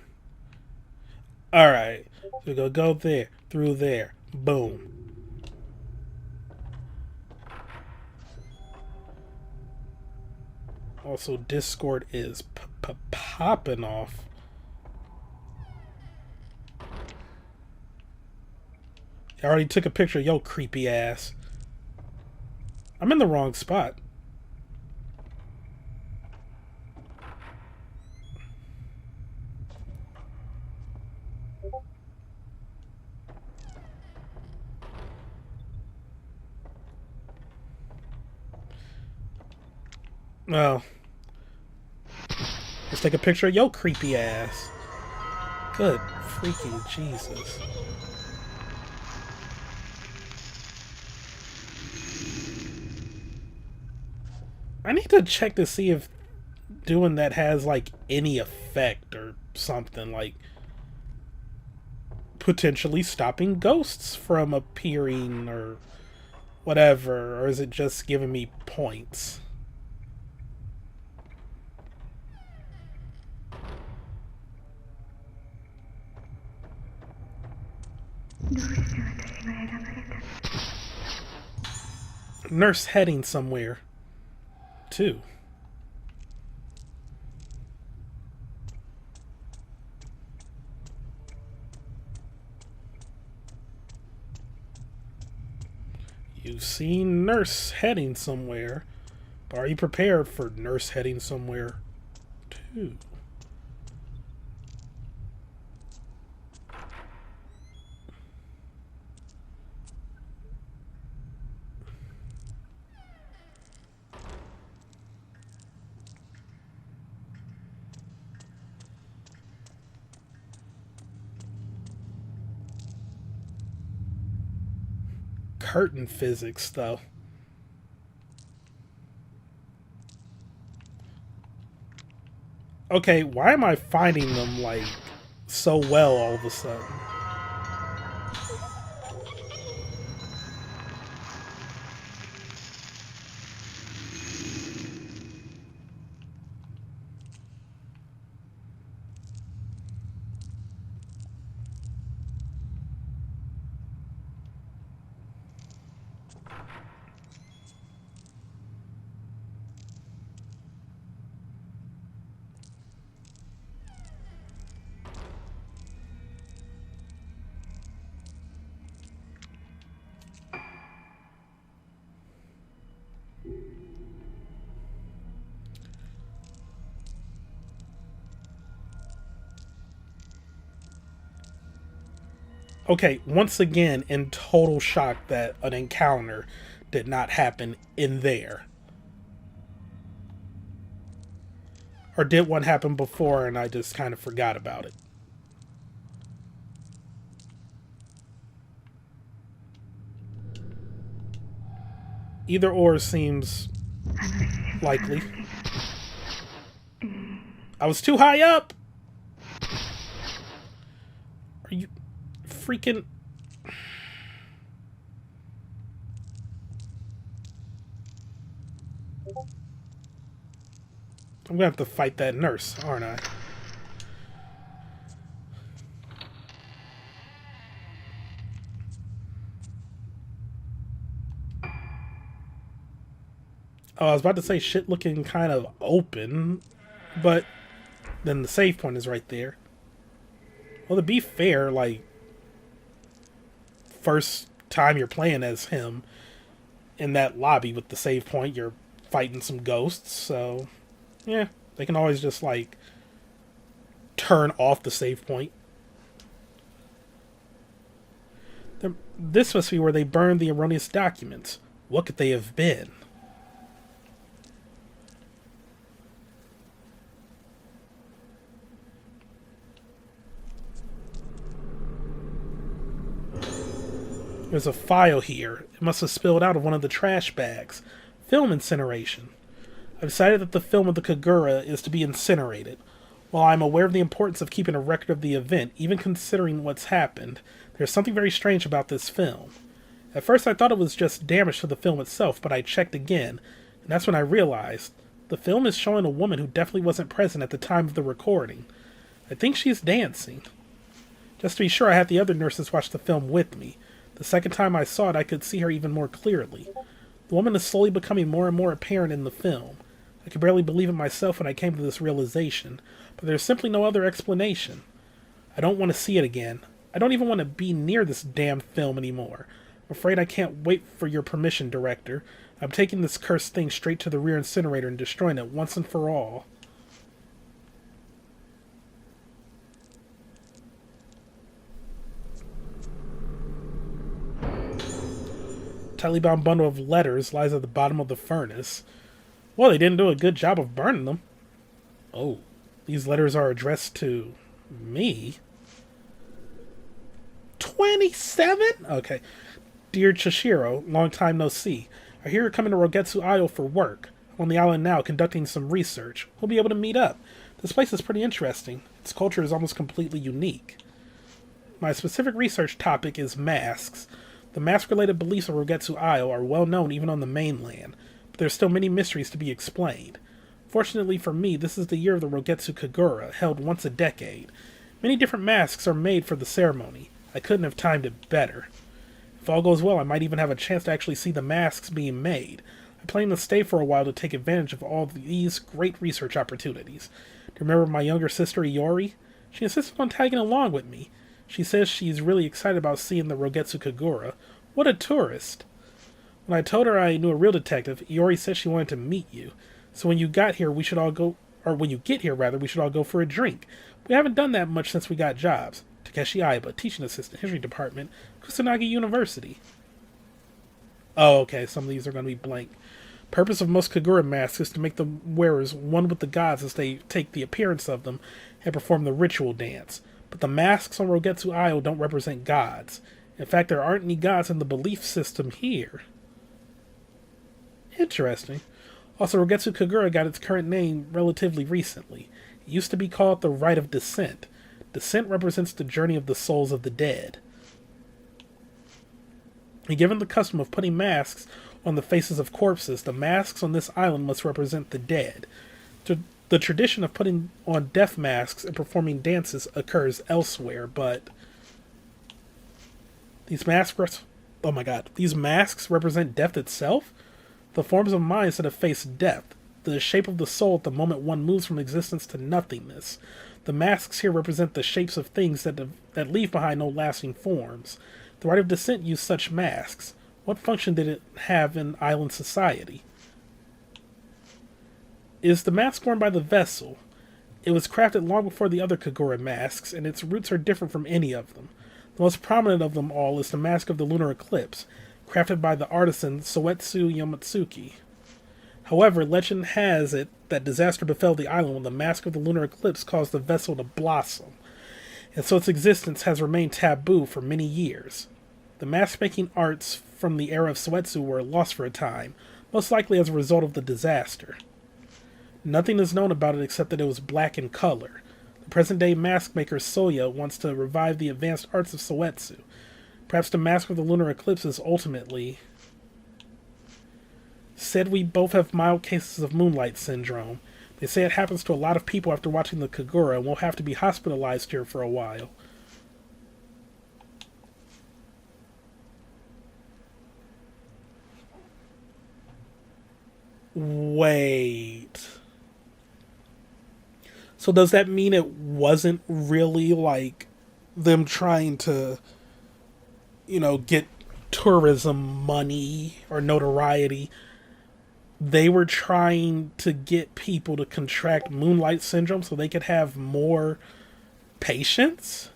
alright. So we're gonna go there, through there. Boom. Also, Discord is popping off. I already took a picture of your creepy ass. I'm in the wrong spot. Oh. Let's take a picture of your creepy ass. Good freaking Jesus. I need to check to see if doing that has like any effect or something, like potentially stopping ghosts from appearing or whatever, or is it just giving me points? Nurse heading somewhere too. You've seen nurse heading somewhere, but are you prepared for nurse heading somewhere too? Curtain physics, though. Okay, why am I finding them, like, so well all of a sudden? Okay, once again, in total shock that an encounter did not happen in there. Or did one happen before and I just kind of forgot about it? Either or seems likely. I was too high up! Are you freaking... I'm gonna have to fight that nurse, aren't I? Oh, I was about to say shit looking kind of open, but then the save point is right there. Well, to be fair, like, first time you're playing as him in that lobby with the save point, you're fighting some ghosts, so yeah, they can always just, like, turn off the save point. This must be where they burned the erroneous documents. What could they have been? There's a file here. It must have spilled out of one of the trash bags. Film incineration. I've decided that the film of the Kagura is to be incinerated. While I'm aware of the importance of keeping a record of the event, even considering what's happened, there's something very strange about this film. At first I thought it was just damage to the film itself, but I checked again, and that's when I realized the film is showing a woman who definitely wasn't present at the time of the recording. I think she's dancing. Just to be sure, I had the other nurses watch the film with me. The second time I saw it, I could see her even more clearly. The woman is slowly becoming more and more apparent in the film. I could barely believe it myself when I came to this realization, but there's simply no other explanation. I don't want to see it again. I don't even want to be near this damn film anymore. I'm afraid I can't wait for your permission, Director. I'm taking this cursed thing straight to the rear incinerator and destroying it once and for all. Tightly bound bundle of letters lies at the bottom of the furnace. Well, they didn't do a good job of burning them. Oh, these letters are addressed to me? 27? Okay. Dear Choshiro, long time no see. I hear you're coming to Rogetsu Isle for work. I'm on the island now conducting some research. We'll be able to meet up. This place is pretty interesting. Its culture is almost completely unique. My specific research topic is masks. The mask-related beliefs of Rogetsu Isle are well known even on the mainland, but there are still many mysteries to be explained. Fortunately for me, this is the year of the Rogetsu Kagura, held once a decade. Many different masks are made for the ceremony. I couldn't have timed it better. If all goes well, I might even have a chance to actually see the masks being made. I plan to stay for a while to take advantage of all these great research opportunities. Do you remember my younger sister Iori? She insisted on tagging along with me. She says she's really excited about seeing the Rogetsu Kagura. What a tourist! When I told her I knew a real detective, Iori said she wanted to meet you. So when you got here, we should all go, or when you get here rather, we should all go for a drink. We haven't done that much since we got jobs. Takeshi Aiba, teaching assistant, history department, Kusanagi University. Oh, okay, some of these are going to be blank. Purpose of most Kagura masks is to make the wearers one with the gods as they take the appearance of them and perform the ritual dance. But the masks on Rogetsu Isle don't represent gods. In fact, there aren't any gods in the belief system here. Interesting. Also, Rogetsu Kagura got its current name relatively recently. It used to be called the Rite of Descent. Descent represents the journey of the souls of the dead. And given the custom of putting masks on the faces of corpses, the masks on this island must represent the dead. The tradition of putting on death masks and performing dances occurs elsewhere, but these masks represent death itself? The forms of minds that have faced death, the shape of the soul at the moment one moves from existence to nothingness. The masks here represent the shapes of things that leave behind no lasting forms. The Rite of Descent used such masks. What function did it have in island society? Is the mask worn by the vessel? It was crafted long before the other Kagura masks, and its roots are different from any of them. The most prominent of them all is the mask of the Lunar Eclipse, crafted by the artisan Soetsu Yamatsuki. However, legend has it that disaster befell the island when the mask of the Lunar Eclipse caused the vessel to blossom, and so its existence has remained taboo for many years. The mask-making arts from the era of Soetsu were lost for a time, most likely as a result of the disaster. Nothing is known about it except that it was black in color. The present-day mask maker Soya wants to revive the advanced arts of Soetsu. Perhaps the mask of the Lunar Eclipse is ultimately... Said we both have mild cases of moonlight syndrome. They say it happens to a lot of people after watching the Kagura and will have to be hospitalized here for a while. Wait. So does that mean it wasn't really like them trying to, get tourism money or notoriety? They were trying to get people to contract moonlight syndrome so they could have more patients?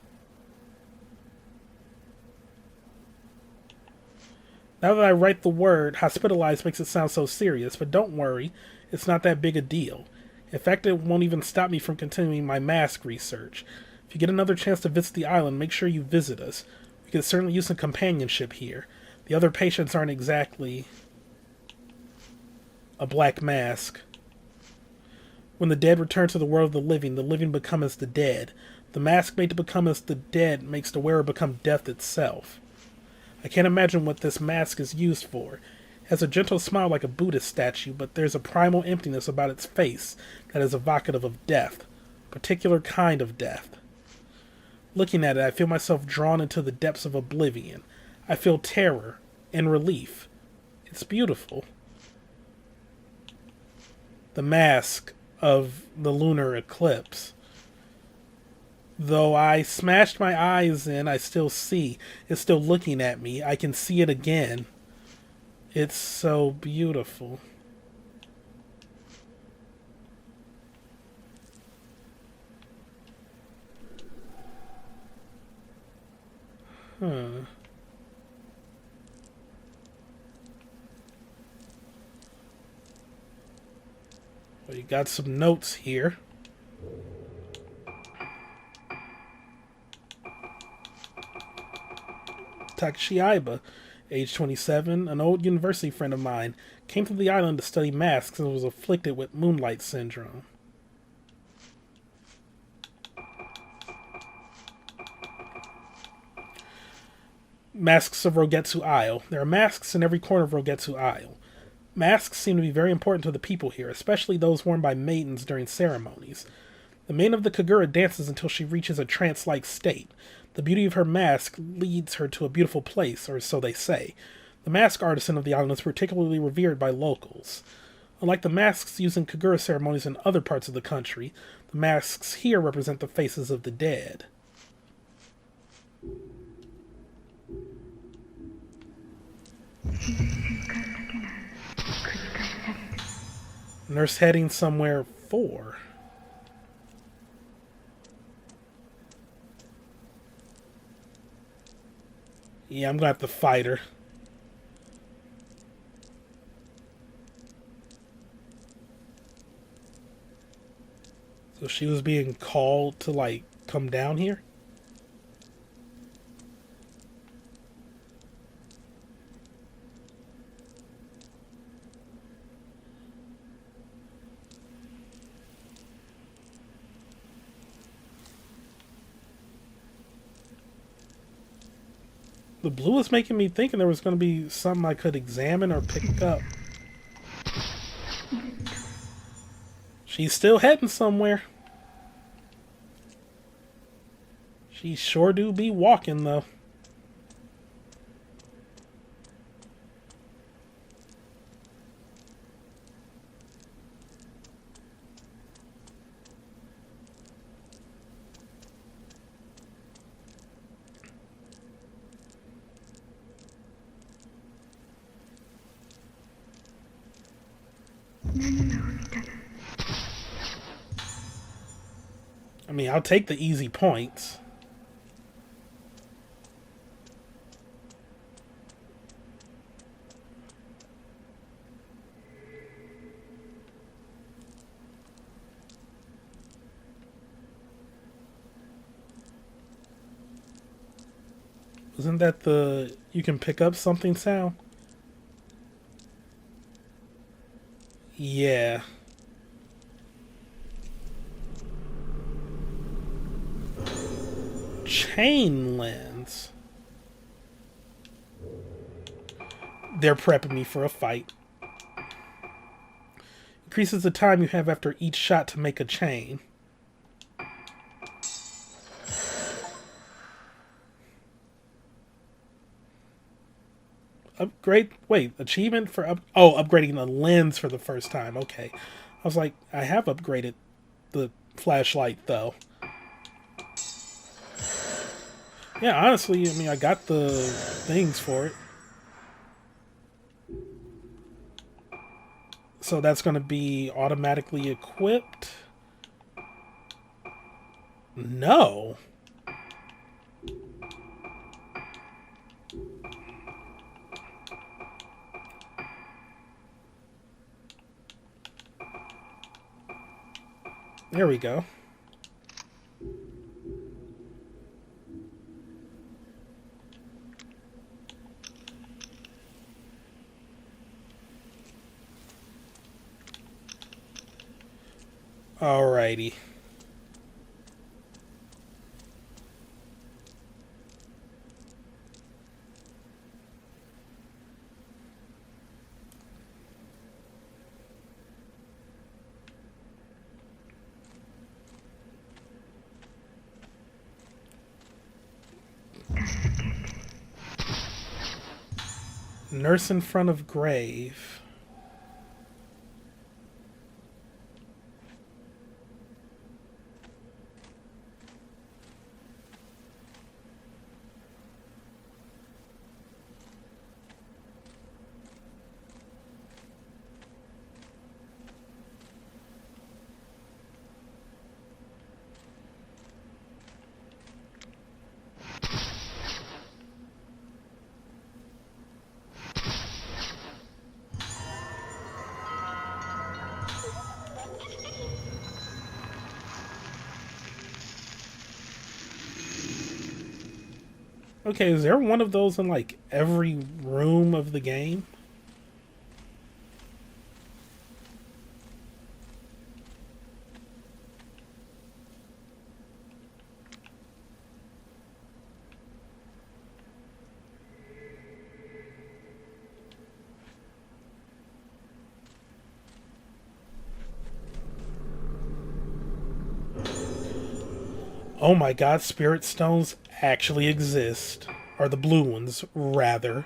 Now that I write the word, hospitalized makes it sound so serious, but don't worry, it's not that big a deal. In fact, it won't even stop me from continuing my mask research. If you get another chance to visit the island, make sure you visit us. We could certainly use some companionship here. The other patients aren't exactly a black mask. When the dead return to the world of the living become as the dead. The mask made to become as the dead makes the wearer become death itself. I can't imagine what this mask is used for. It has a gentle smile like a Buddhist statue, but there's a primal emptiness about its face that is evocative of death. A particular kind of death. Looking at it, I feel myself drawn into the depths of oblivion. I feel terror and relief. It's beautiful. The mask of the Lunar Eclipse. Though I smashed my eyes in, I still see. It's still looking at me. I can see it again. It's so beautiful. Huh. Well, you got some notes here. Takshiiba, age 27, an old university friend of mine, came to the island to study masks and was afflicted with moonlight syndrome. Masks of Rogetsu Isle. There are masks in every corner of Rogetsu Isle. Masks seem to be very important to the people here, especially those worn by maidens during ceremonies. The maiden of the Kagura dances until she reaches a trance-like state. The beauty of her mask leads her to a beautiful place, or so they say. The mask artisan of the island is particularly revered by locals. Unlike the masks used in Kagura ceremonies in other parts of the country, the masks here represent the faces of the dead. Nurse heading somewhere for. Yeah, I'm gonna have to fight her. So she was being called to, like, come down here? The blue was making me think there was going to be something I could examine or pick up. She's still heading somewhere. She sure do be walking, though. I mean, I'll take the easy points. Isn't that the you can pick up something sound? Yeah. Chain lens. They're prepping me for a fight. Increases the time you have after each shot to make a chain. Upgrade. Wait, achievement for upgrading the lens for the first time. Okay, I was like, I have upgraded the flashlight though. Yeah, honestly, I mean, I got the things for it. So that's going to be automatically equipped. No. There we go. Alrighty. Nurse in front of grave. Okay, is there one of those in like every room of the game? Oh my god, spirit stones actually exist. Or the blue ones, rather.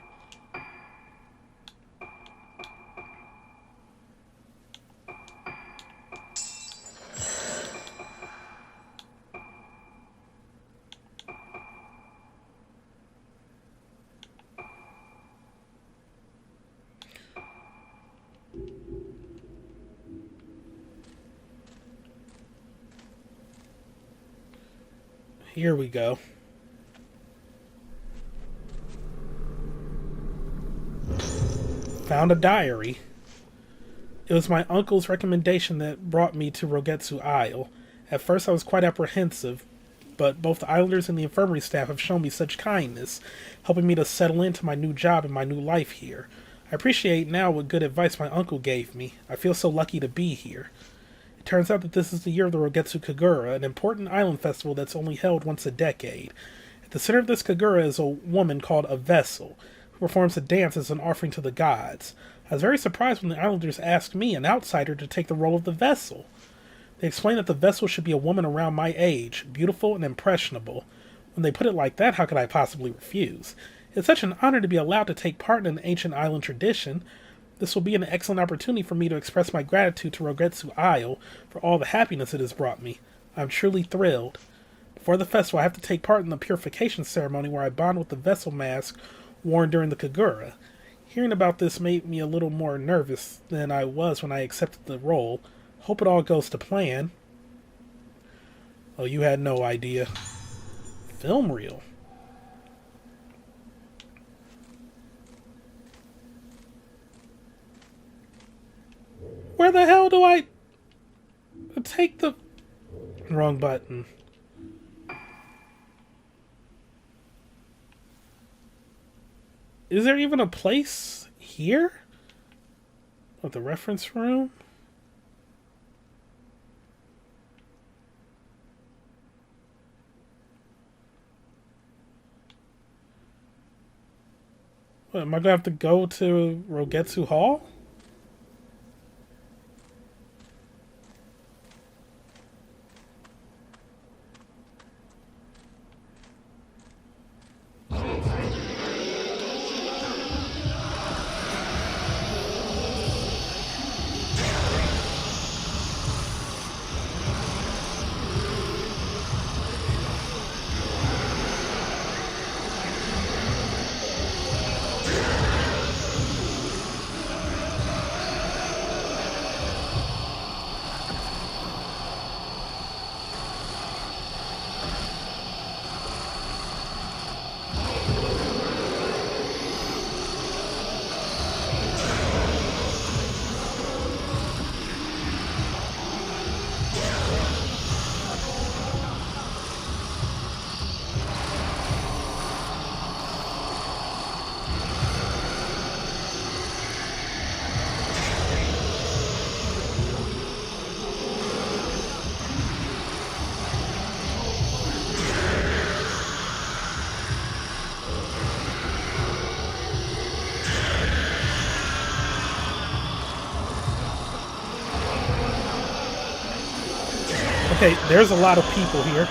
Here we go. Found a diary. It was my uncle's recommendation that brought me to Rogetsu Isle. At first I was quite apprehensive, but both the islanders and the infirmary staff have shown me such kindness, helping me to settle into my new job and my new life here. I appreciate now what good advice my uncle gave me. I feel so lucky to be here. It turns out that this is the year of the Rogetsu Kagura, an important island festival that's only held once a decade. At the center of this Kagura is a woman called a vessel, who performs a dance as an offering to the gods. I was very surprised when the islanders asked me, an outsider, to take the role of the vessel. They explained that the vessel should be a woman around my age, beautiful and impressionable. When they put it like that, how could I possibly refuse? It's such an honor to be allowed to take part in an ancient island tradition. This will be an excellent opportunity for me to express my gratitude to Rogetsu Isle for all the happiness it has brought me. I'm truly thrilled. Before the festival, I have to take part in the purification ceremony where I bond with the vessel mask worn during the Kagura. Hearing about this made me a little more nervous than I was when I accepted the role. Hope it all goes to plan. Oh, you had no idea. Film reel. Where the hell do I take the wrong button? Is there even a place here? What, the reference room? What, am I gonna have to go to Rogetsu Hall? Okay, there's a lot of people here.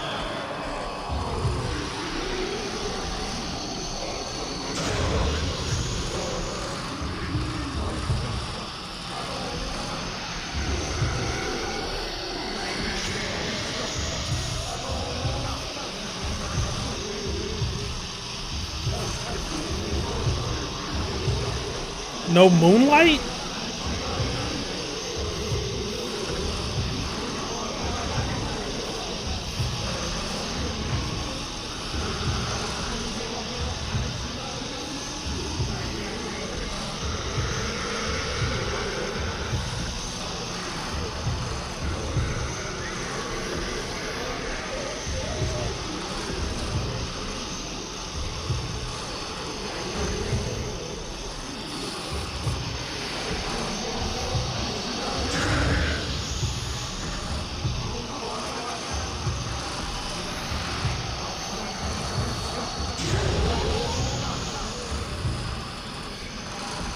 No moonlight?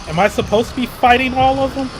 Am I supposed to be fighting all of them?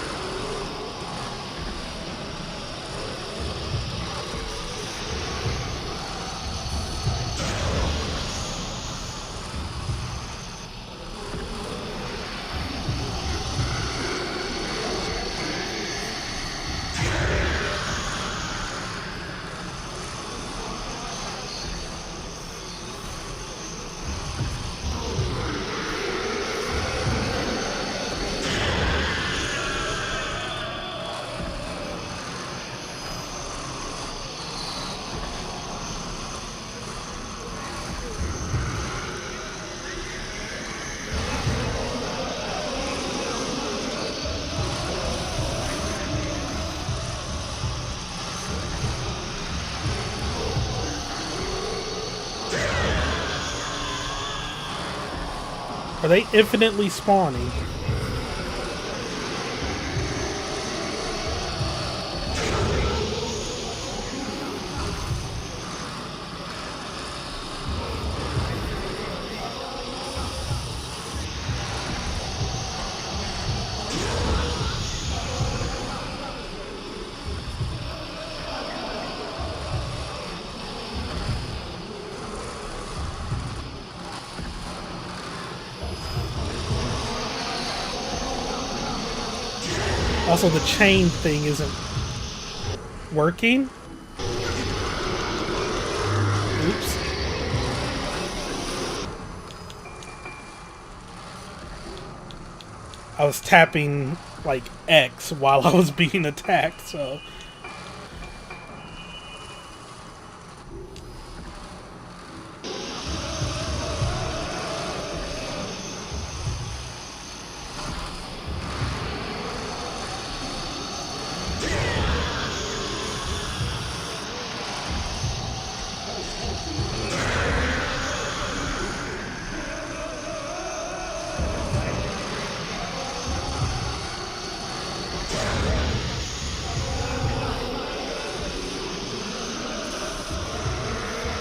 Are they infinitely spawning? Also, the chain thing isn't working. Oops. I was tapping, like, X while I was being attacked, so...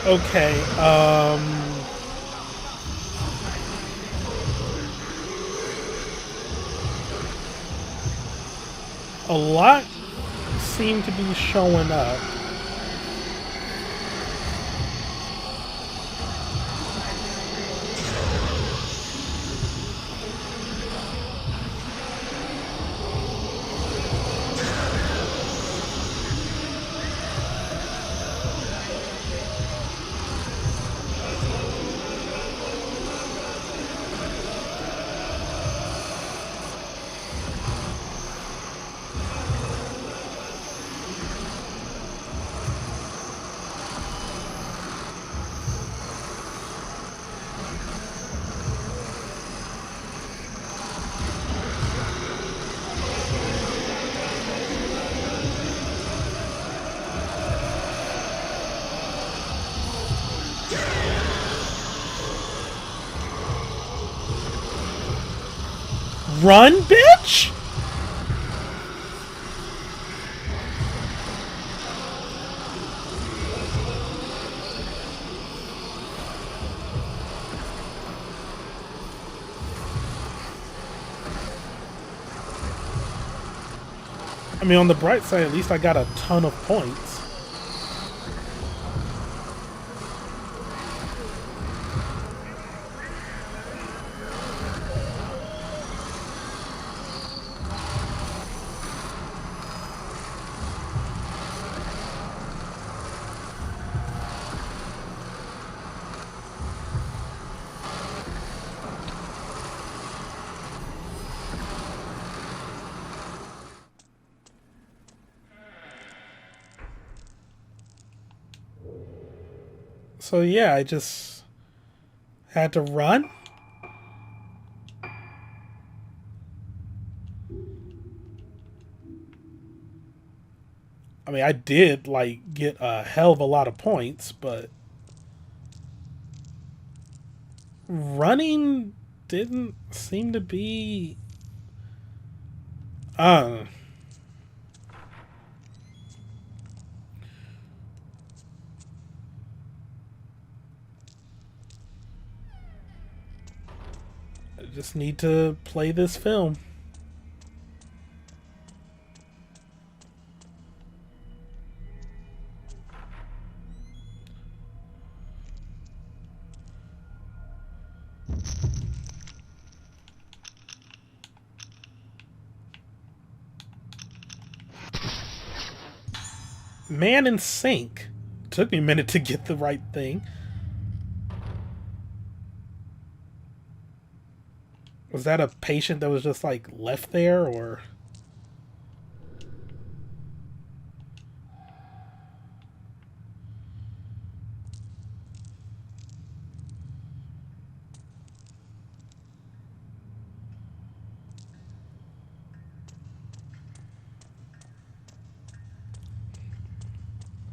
Okay, a lot seem to be showing up. Run, bitch! I mean, on the bright side, at least I got a ton of points. So yeah, I just had to run. I mean, I did, like, get a hell of a lot of points, but running didn't seem to be... Uh, I just need to play this film. Man in sync. Took me a minute to get the right thing. Was that a patient that was just like left there, or?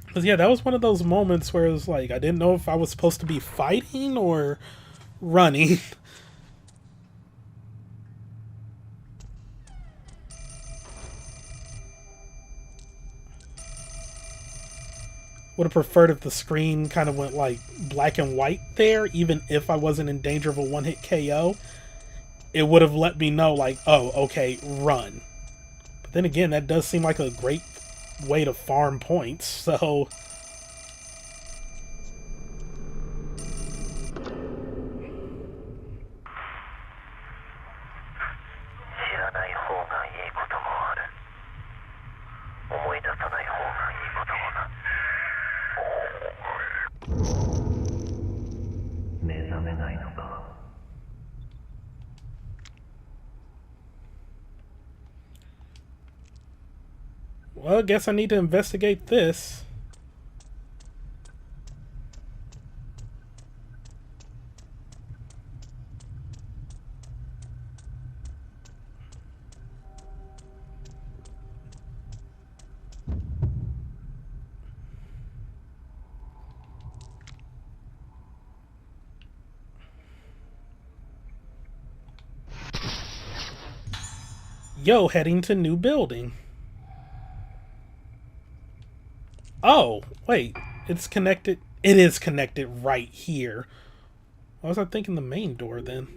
Because yeah, that was one of those moments where it was like I didn't know if I was supposed to be fighting or running. Would have preferred if the screen kind of went like black and white there, even if I wasn't in danger of a one-hit KO. It would have let me know like, oh, okay, run. But then again, that does seem like a great way to farm points, so... Well, I guess I need to investigate this. Yo, heading to new building. Oh, wait. It's connected. It is connected right here. Why was I thinking the main door then?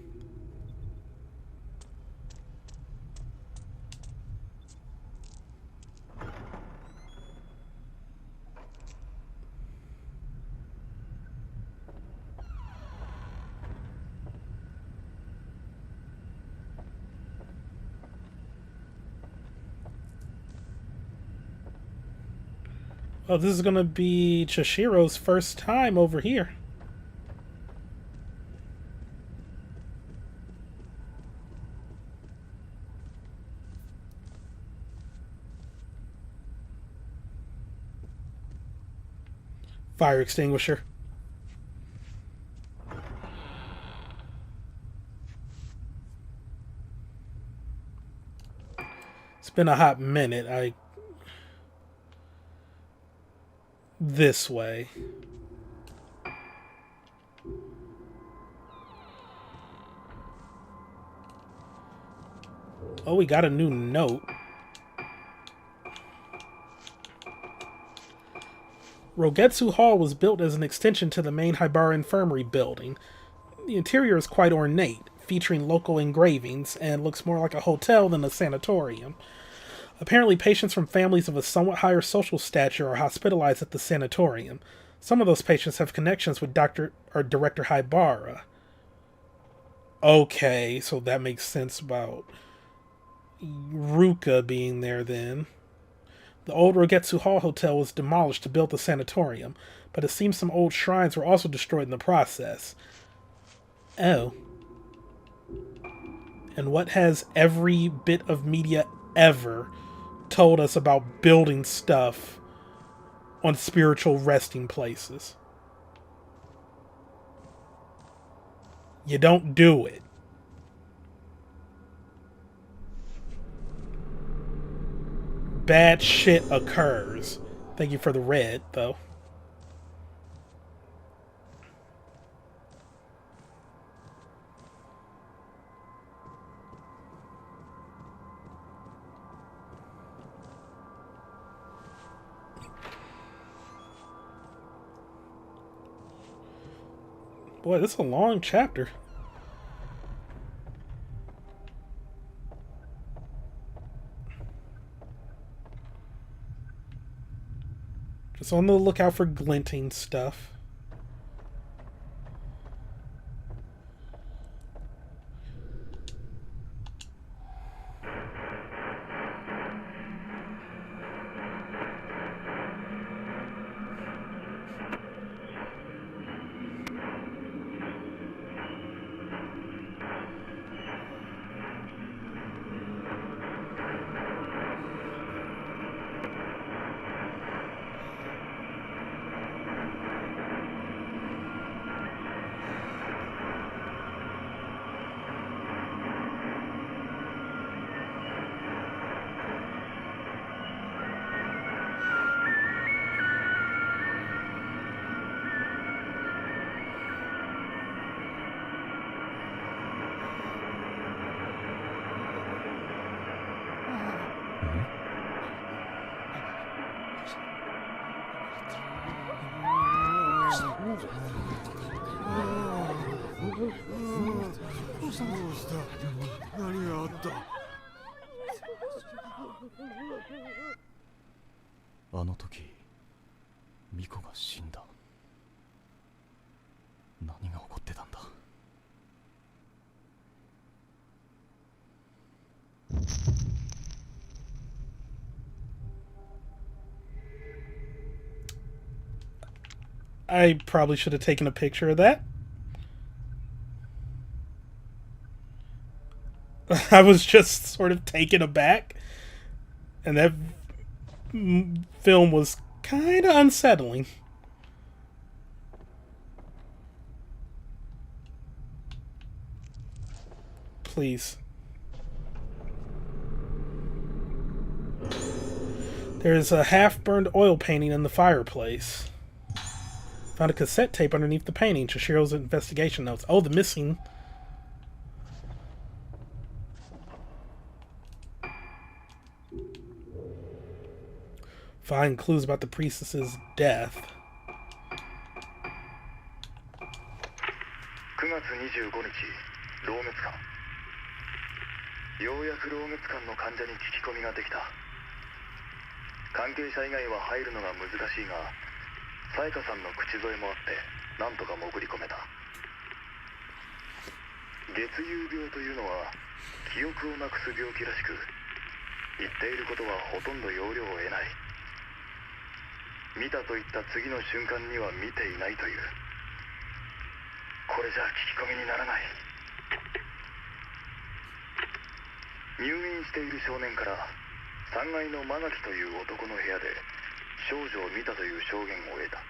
Oh, this is gonna be Choshiro's first time over here. Fire extinguisher. It's been a hot minute. This way. Oh, we got a new note. Rogetsu Hall was built as an extension to the main Haibara Infirmary building. The interior is quite ornate, featuring local engravings, and looks more like a hotel than a sanatorium. Apparently, patients from families of a somewhat higher social stature are hospitalized at the sanatorium. Some of those patients have connections with Director Haibara. Okay, so that makes sense about Ruka being there then. The old Rogetsu Hall Hotel was demolished to build the sanatorium, but it seems some old shrines were also destroyed in the process. Oh. And what has every bit of media ever told us about building stuff on spiritual resting places? You don't do it. Bad shit occurs. Thank you for the red, though. Boy, this is a long chapter. Just on the lookout for glinting stuff. I probably should have taken a picture of that. I was just sort of taken aback. And that film was kind of unsettling. Please. There's a half-burned oil painting in the fireplace. Found a cassette tape underneath the painting. Choshiro's investigation notes. Oh, the missing. Find clues about the priestess's death. 9月25日、老滅館。ようやく老滅館の患者に聞き込みができた。関係者以外は入るのが難しいが、さやかさんの口添えもあってなんとか潜り込めた。月遊病というのは記憶をなくす病気らしく、言っていることはほとんど要領を得ない。見たと言った次の瞬間には見ていないという。これじゃ聞き込みにならない。入院している少年から3階の間垣という男の部屋で少女を見たという証言を得た。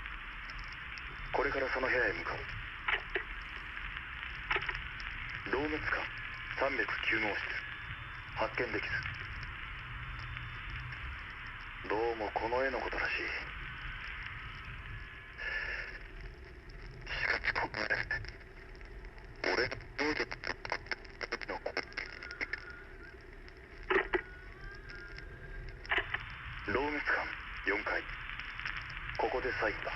これからその部屋へ向かう。老滅館309号室、発見できず。どうもこの絵のことらしい。しかしここで俺の能力の老滅館4階、ここで最後だ。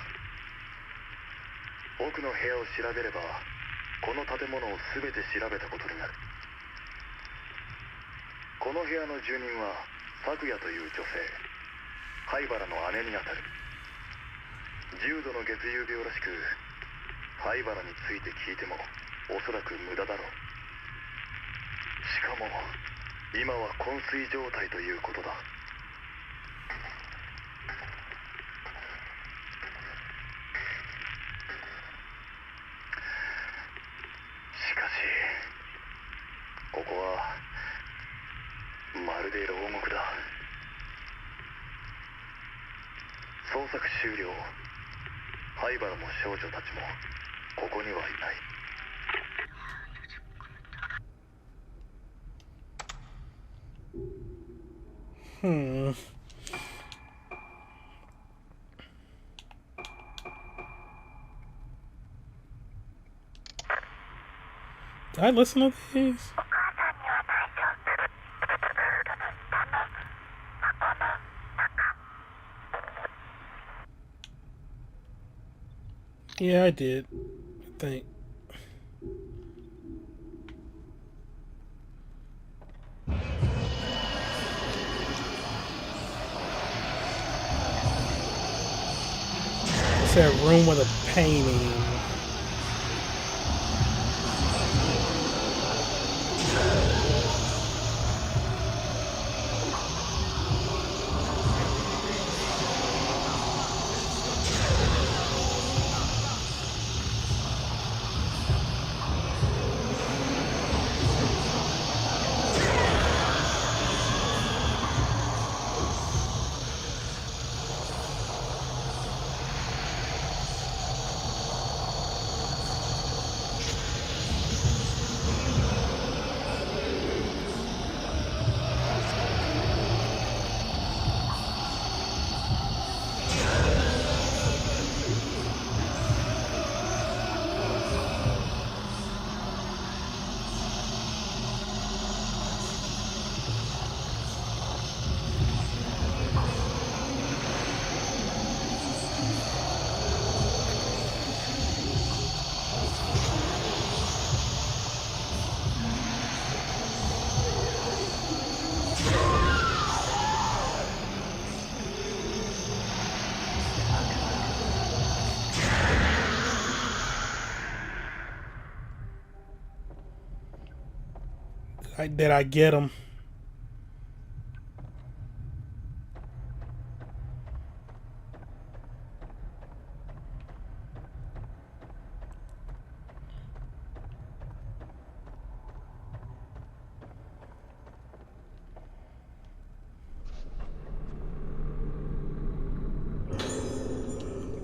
奥の部屋を調べればこの建物を全て調べたことになる。この部屋の住人は咲夜という女性、灰原の姉にあたる。重度の月遊病らしく、灰原について聞いてもおそらく無駄だろう。しかも今は昏睡状態ということだ。しかしここはまるで牢獄だ。捜索終了。灰原も少女たちもここにはいない。Did I listen to these? Yeah, I did. I think. said room with a painting. Did I get him?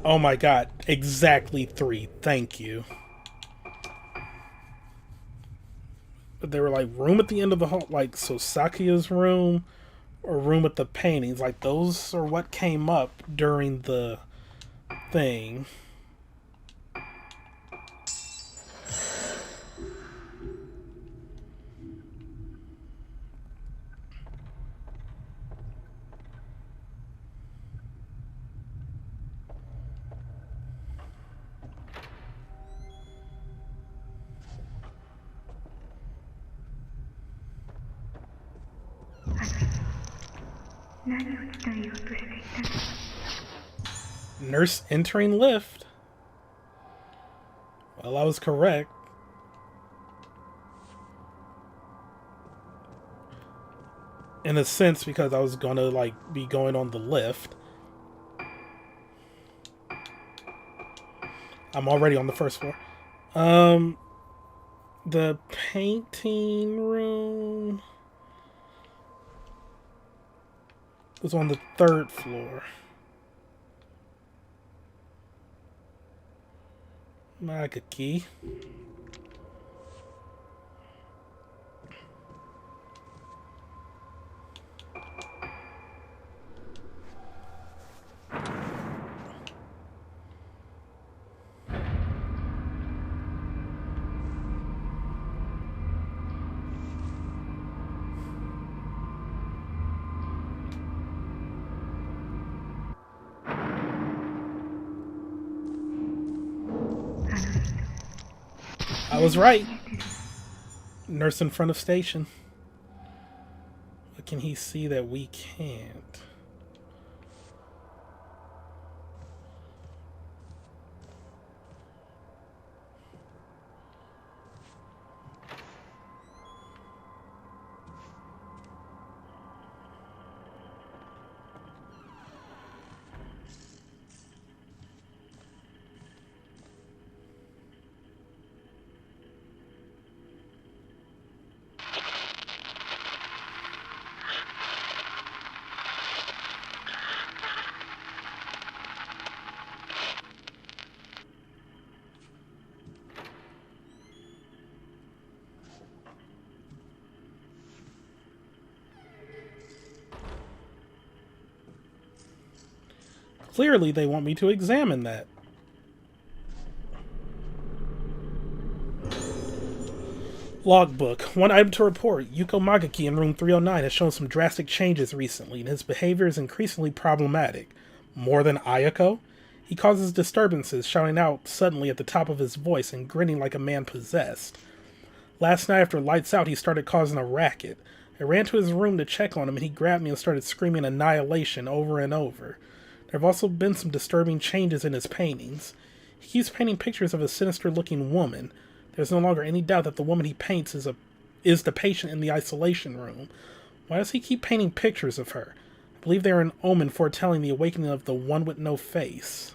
Oh my god, exactly 3. Thank you. But they were like room at the end of the hall, like so Sakia's room or room with the paintings. Like those are what came up during the thing. Nurse entering lift. Well, I was correct. In a sense, because I was gonna like be going on the lift. I'm already on the first floor. The painting room was on the 3rd floor. Magaki. I was right. Nurse in front of station. What can he see that we can't? Clearly, they want me to examine that. Logbook. One item to report. Yuko Magaki in room 309 has shown some drastic changes recently, and his behavior is increasingly problematic. More than Ayako? He causes disturbances, shouting out suddenly at the top of his voice and grinning like a man possessed. Last night after lights out, he started causing a racket. I ran to his room to check on him, and he grabbed me and started screaming annihilation over and over. There have also been some disturbing changes in his paintings. He keeps painting pictures of a sinister-looking woman. There's no longer any doubt that the woman he paints is the patient in the isolation room. Why does he keep painting pictures of her? I believe they are an omen foretelling the awakening of the one with no face.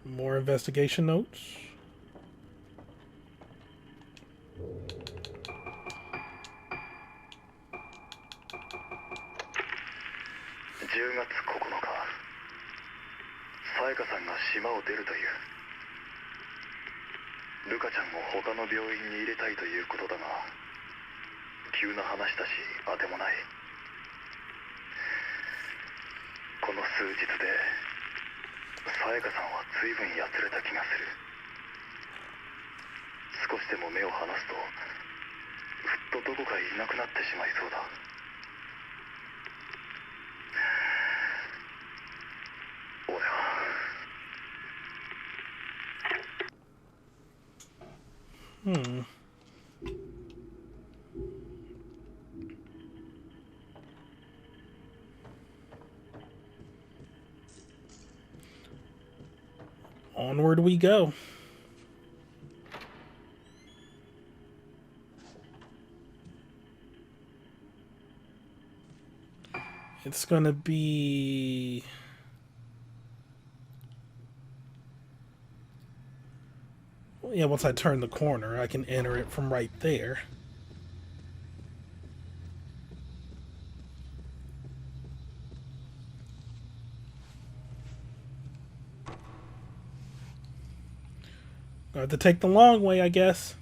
More investigation notes. Onward we go. It's gonna be... yeah, once I turn the corner, I can enter it from right there. I have to take the long way, I guess.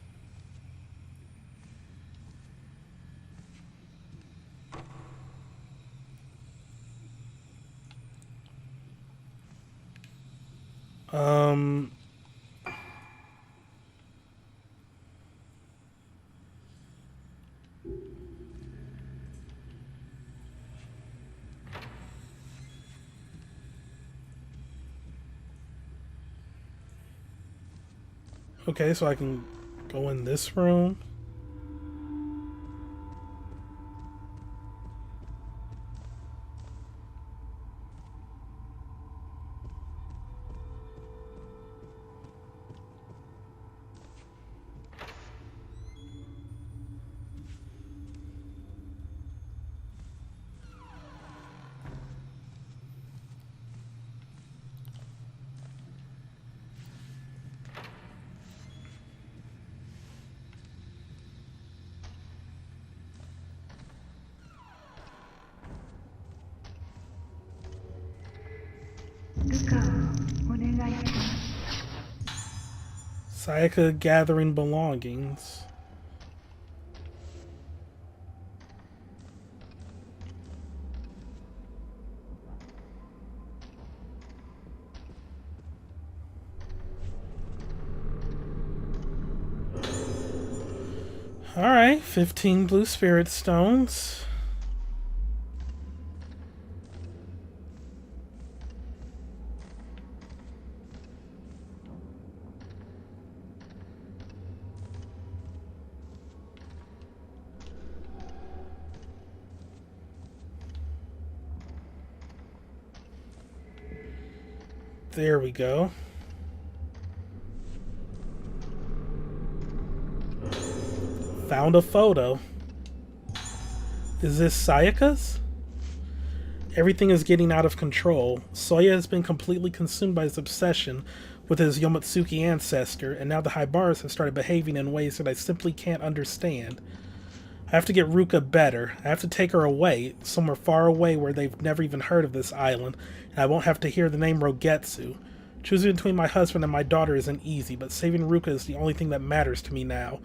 Okay, so I can go in this room. Sayaka gathering belongings. Alright, 15 blue spirit stones. There we go. Found a photo. Is this Sayaka's? Everything is getting out of control. Soya has been completely consumed by his obsession with his Yomotsuki ancestor, and now the Haibaras have started behaving in ways that I simply can't understand. I have to get Ruka better. I have to take her away, somewhere far away where they've never even heard of this island, and I won't have to hear the name Rogetsu. Choosing between my husband and my daughter isn't easy, but saving Ruka is the only thing that matters to me now,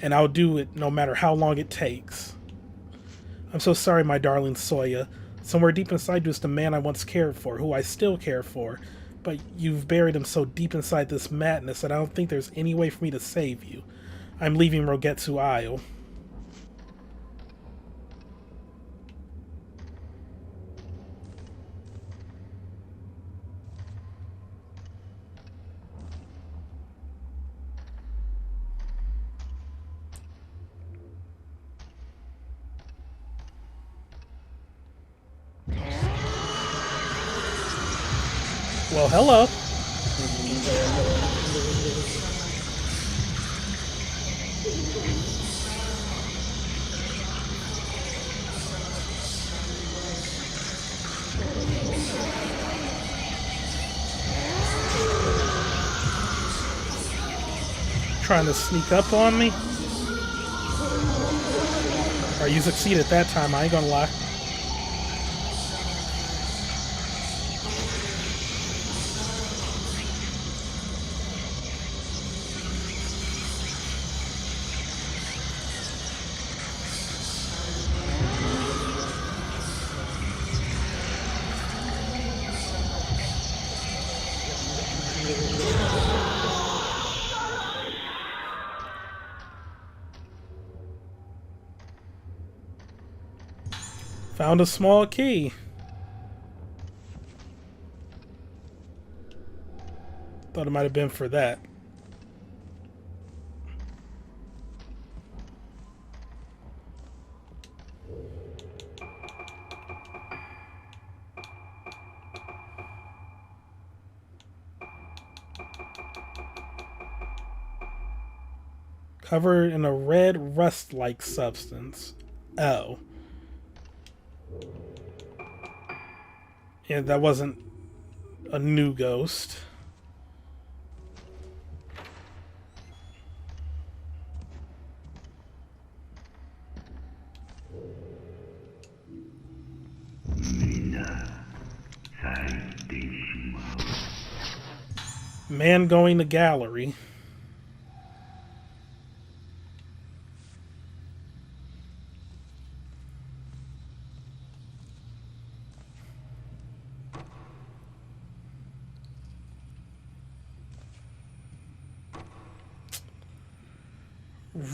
and I'll do it no matter how long it takes. I'm so sorry, my darling Soya. Somewhere deep inside you is the man I once cared for, who I still care for, but you've buried him so deep inside this madness that I don't think there's any way for me to save you. I'm leaving Rogetsu Isle. Well, hello. Trying to sneak up on me? Alright, you succeeded that time, I ain't gonna lie. Found a small key. Thought it might have been for that. Covered in a red rust-like substance. Oh. Yeah, that wasn't a new ghost. Man going to gallery.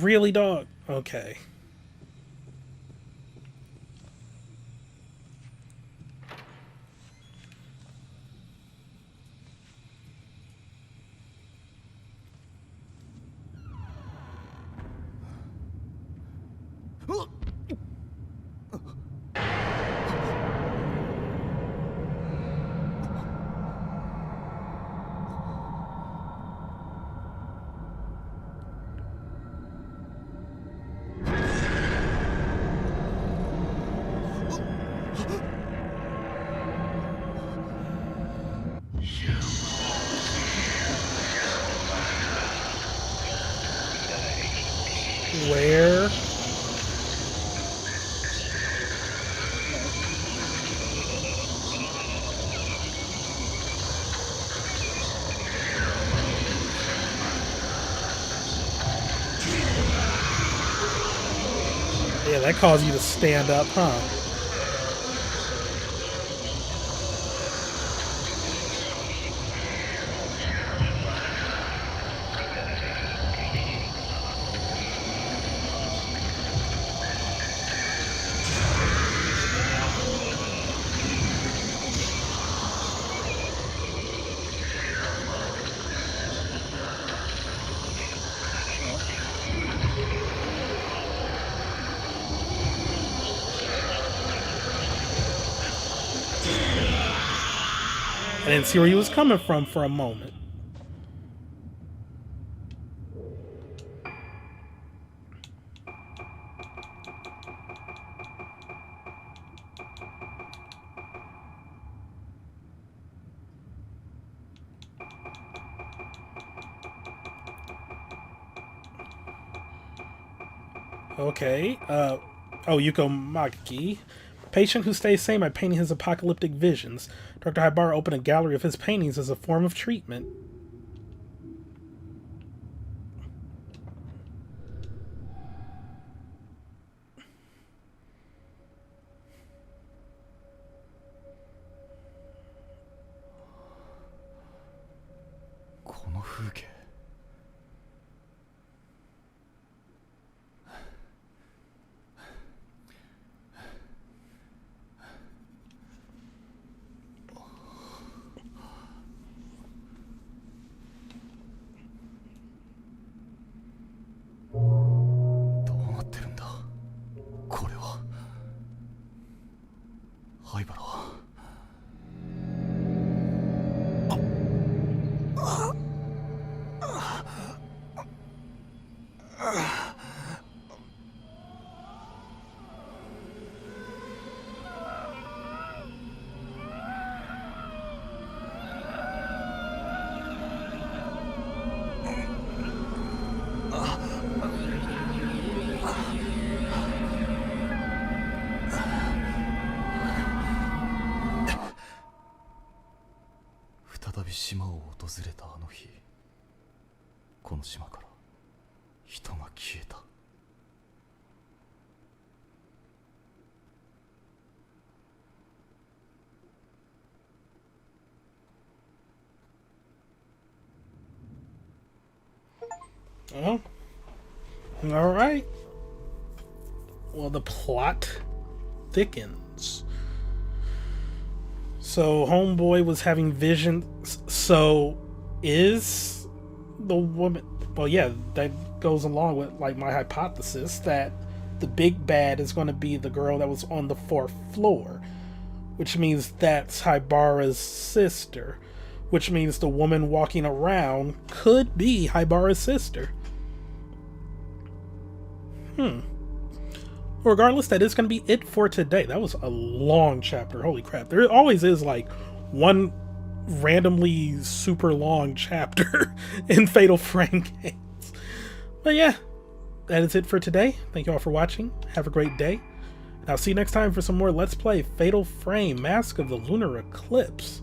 Really, dog? Okay. Where? Yeah, that caused you to stand up, huh? I didn't see where he was coming from for a moment. Okay, oh, Yuko Maki. Patient who stays sane by painting his apocalyptic visions. Dr. Haibara opened a gallery of his paintings as a form of treatment. 再び島を訪れたあの日、この島から人が消えた。Oh, all right. Well, the plot thickens. So, homeboy was having visions. So, is the woman? Well, yeah, that goes along with like my hypothesis that the big bad is going to be the girl that was on the 4th floor, which means that's Haibara's sister, which means the woman walking around could be Haibara's sister. Regardless, that is going to be it for today. That was a long chapter. Holy crap. There always is like one randomly super long chapter in Fatal Frame games. But yeah, that is it for today. Thank you all for watching. Have a great day. And I'll see you next time for some more Let's Play Fatal Frame Mask of the Lunar Eclipse.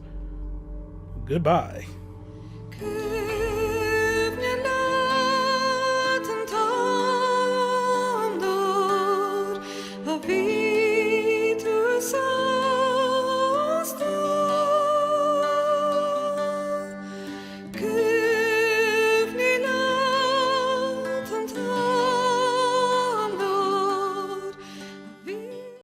Goodbye.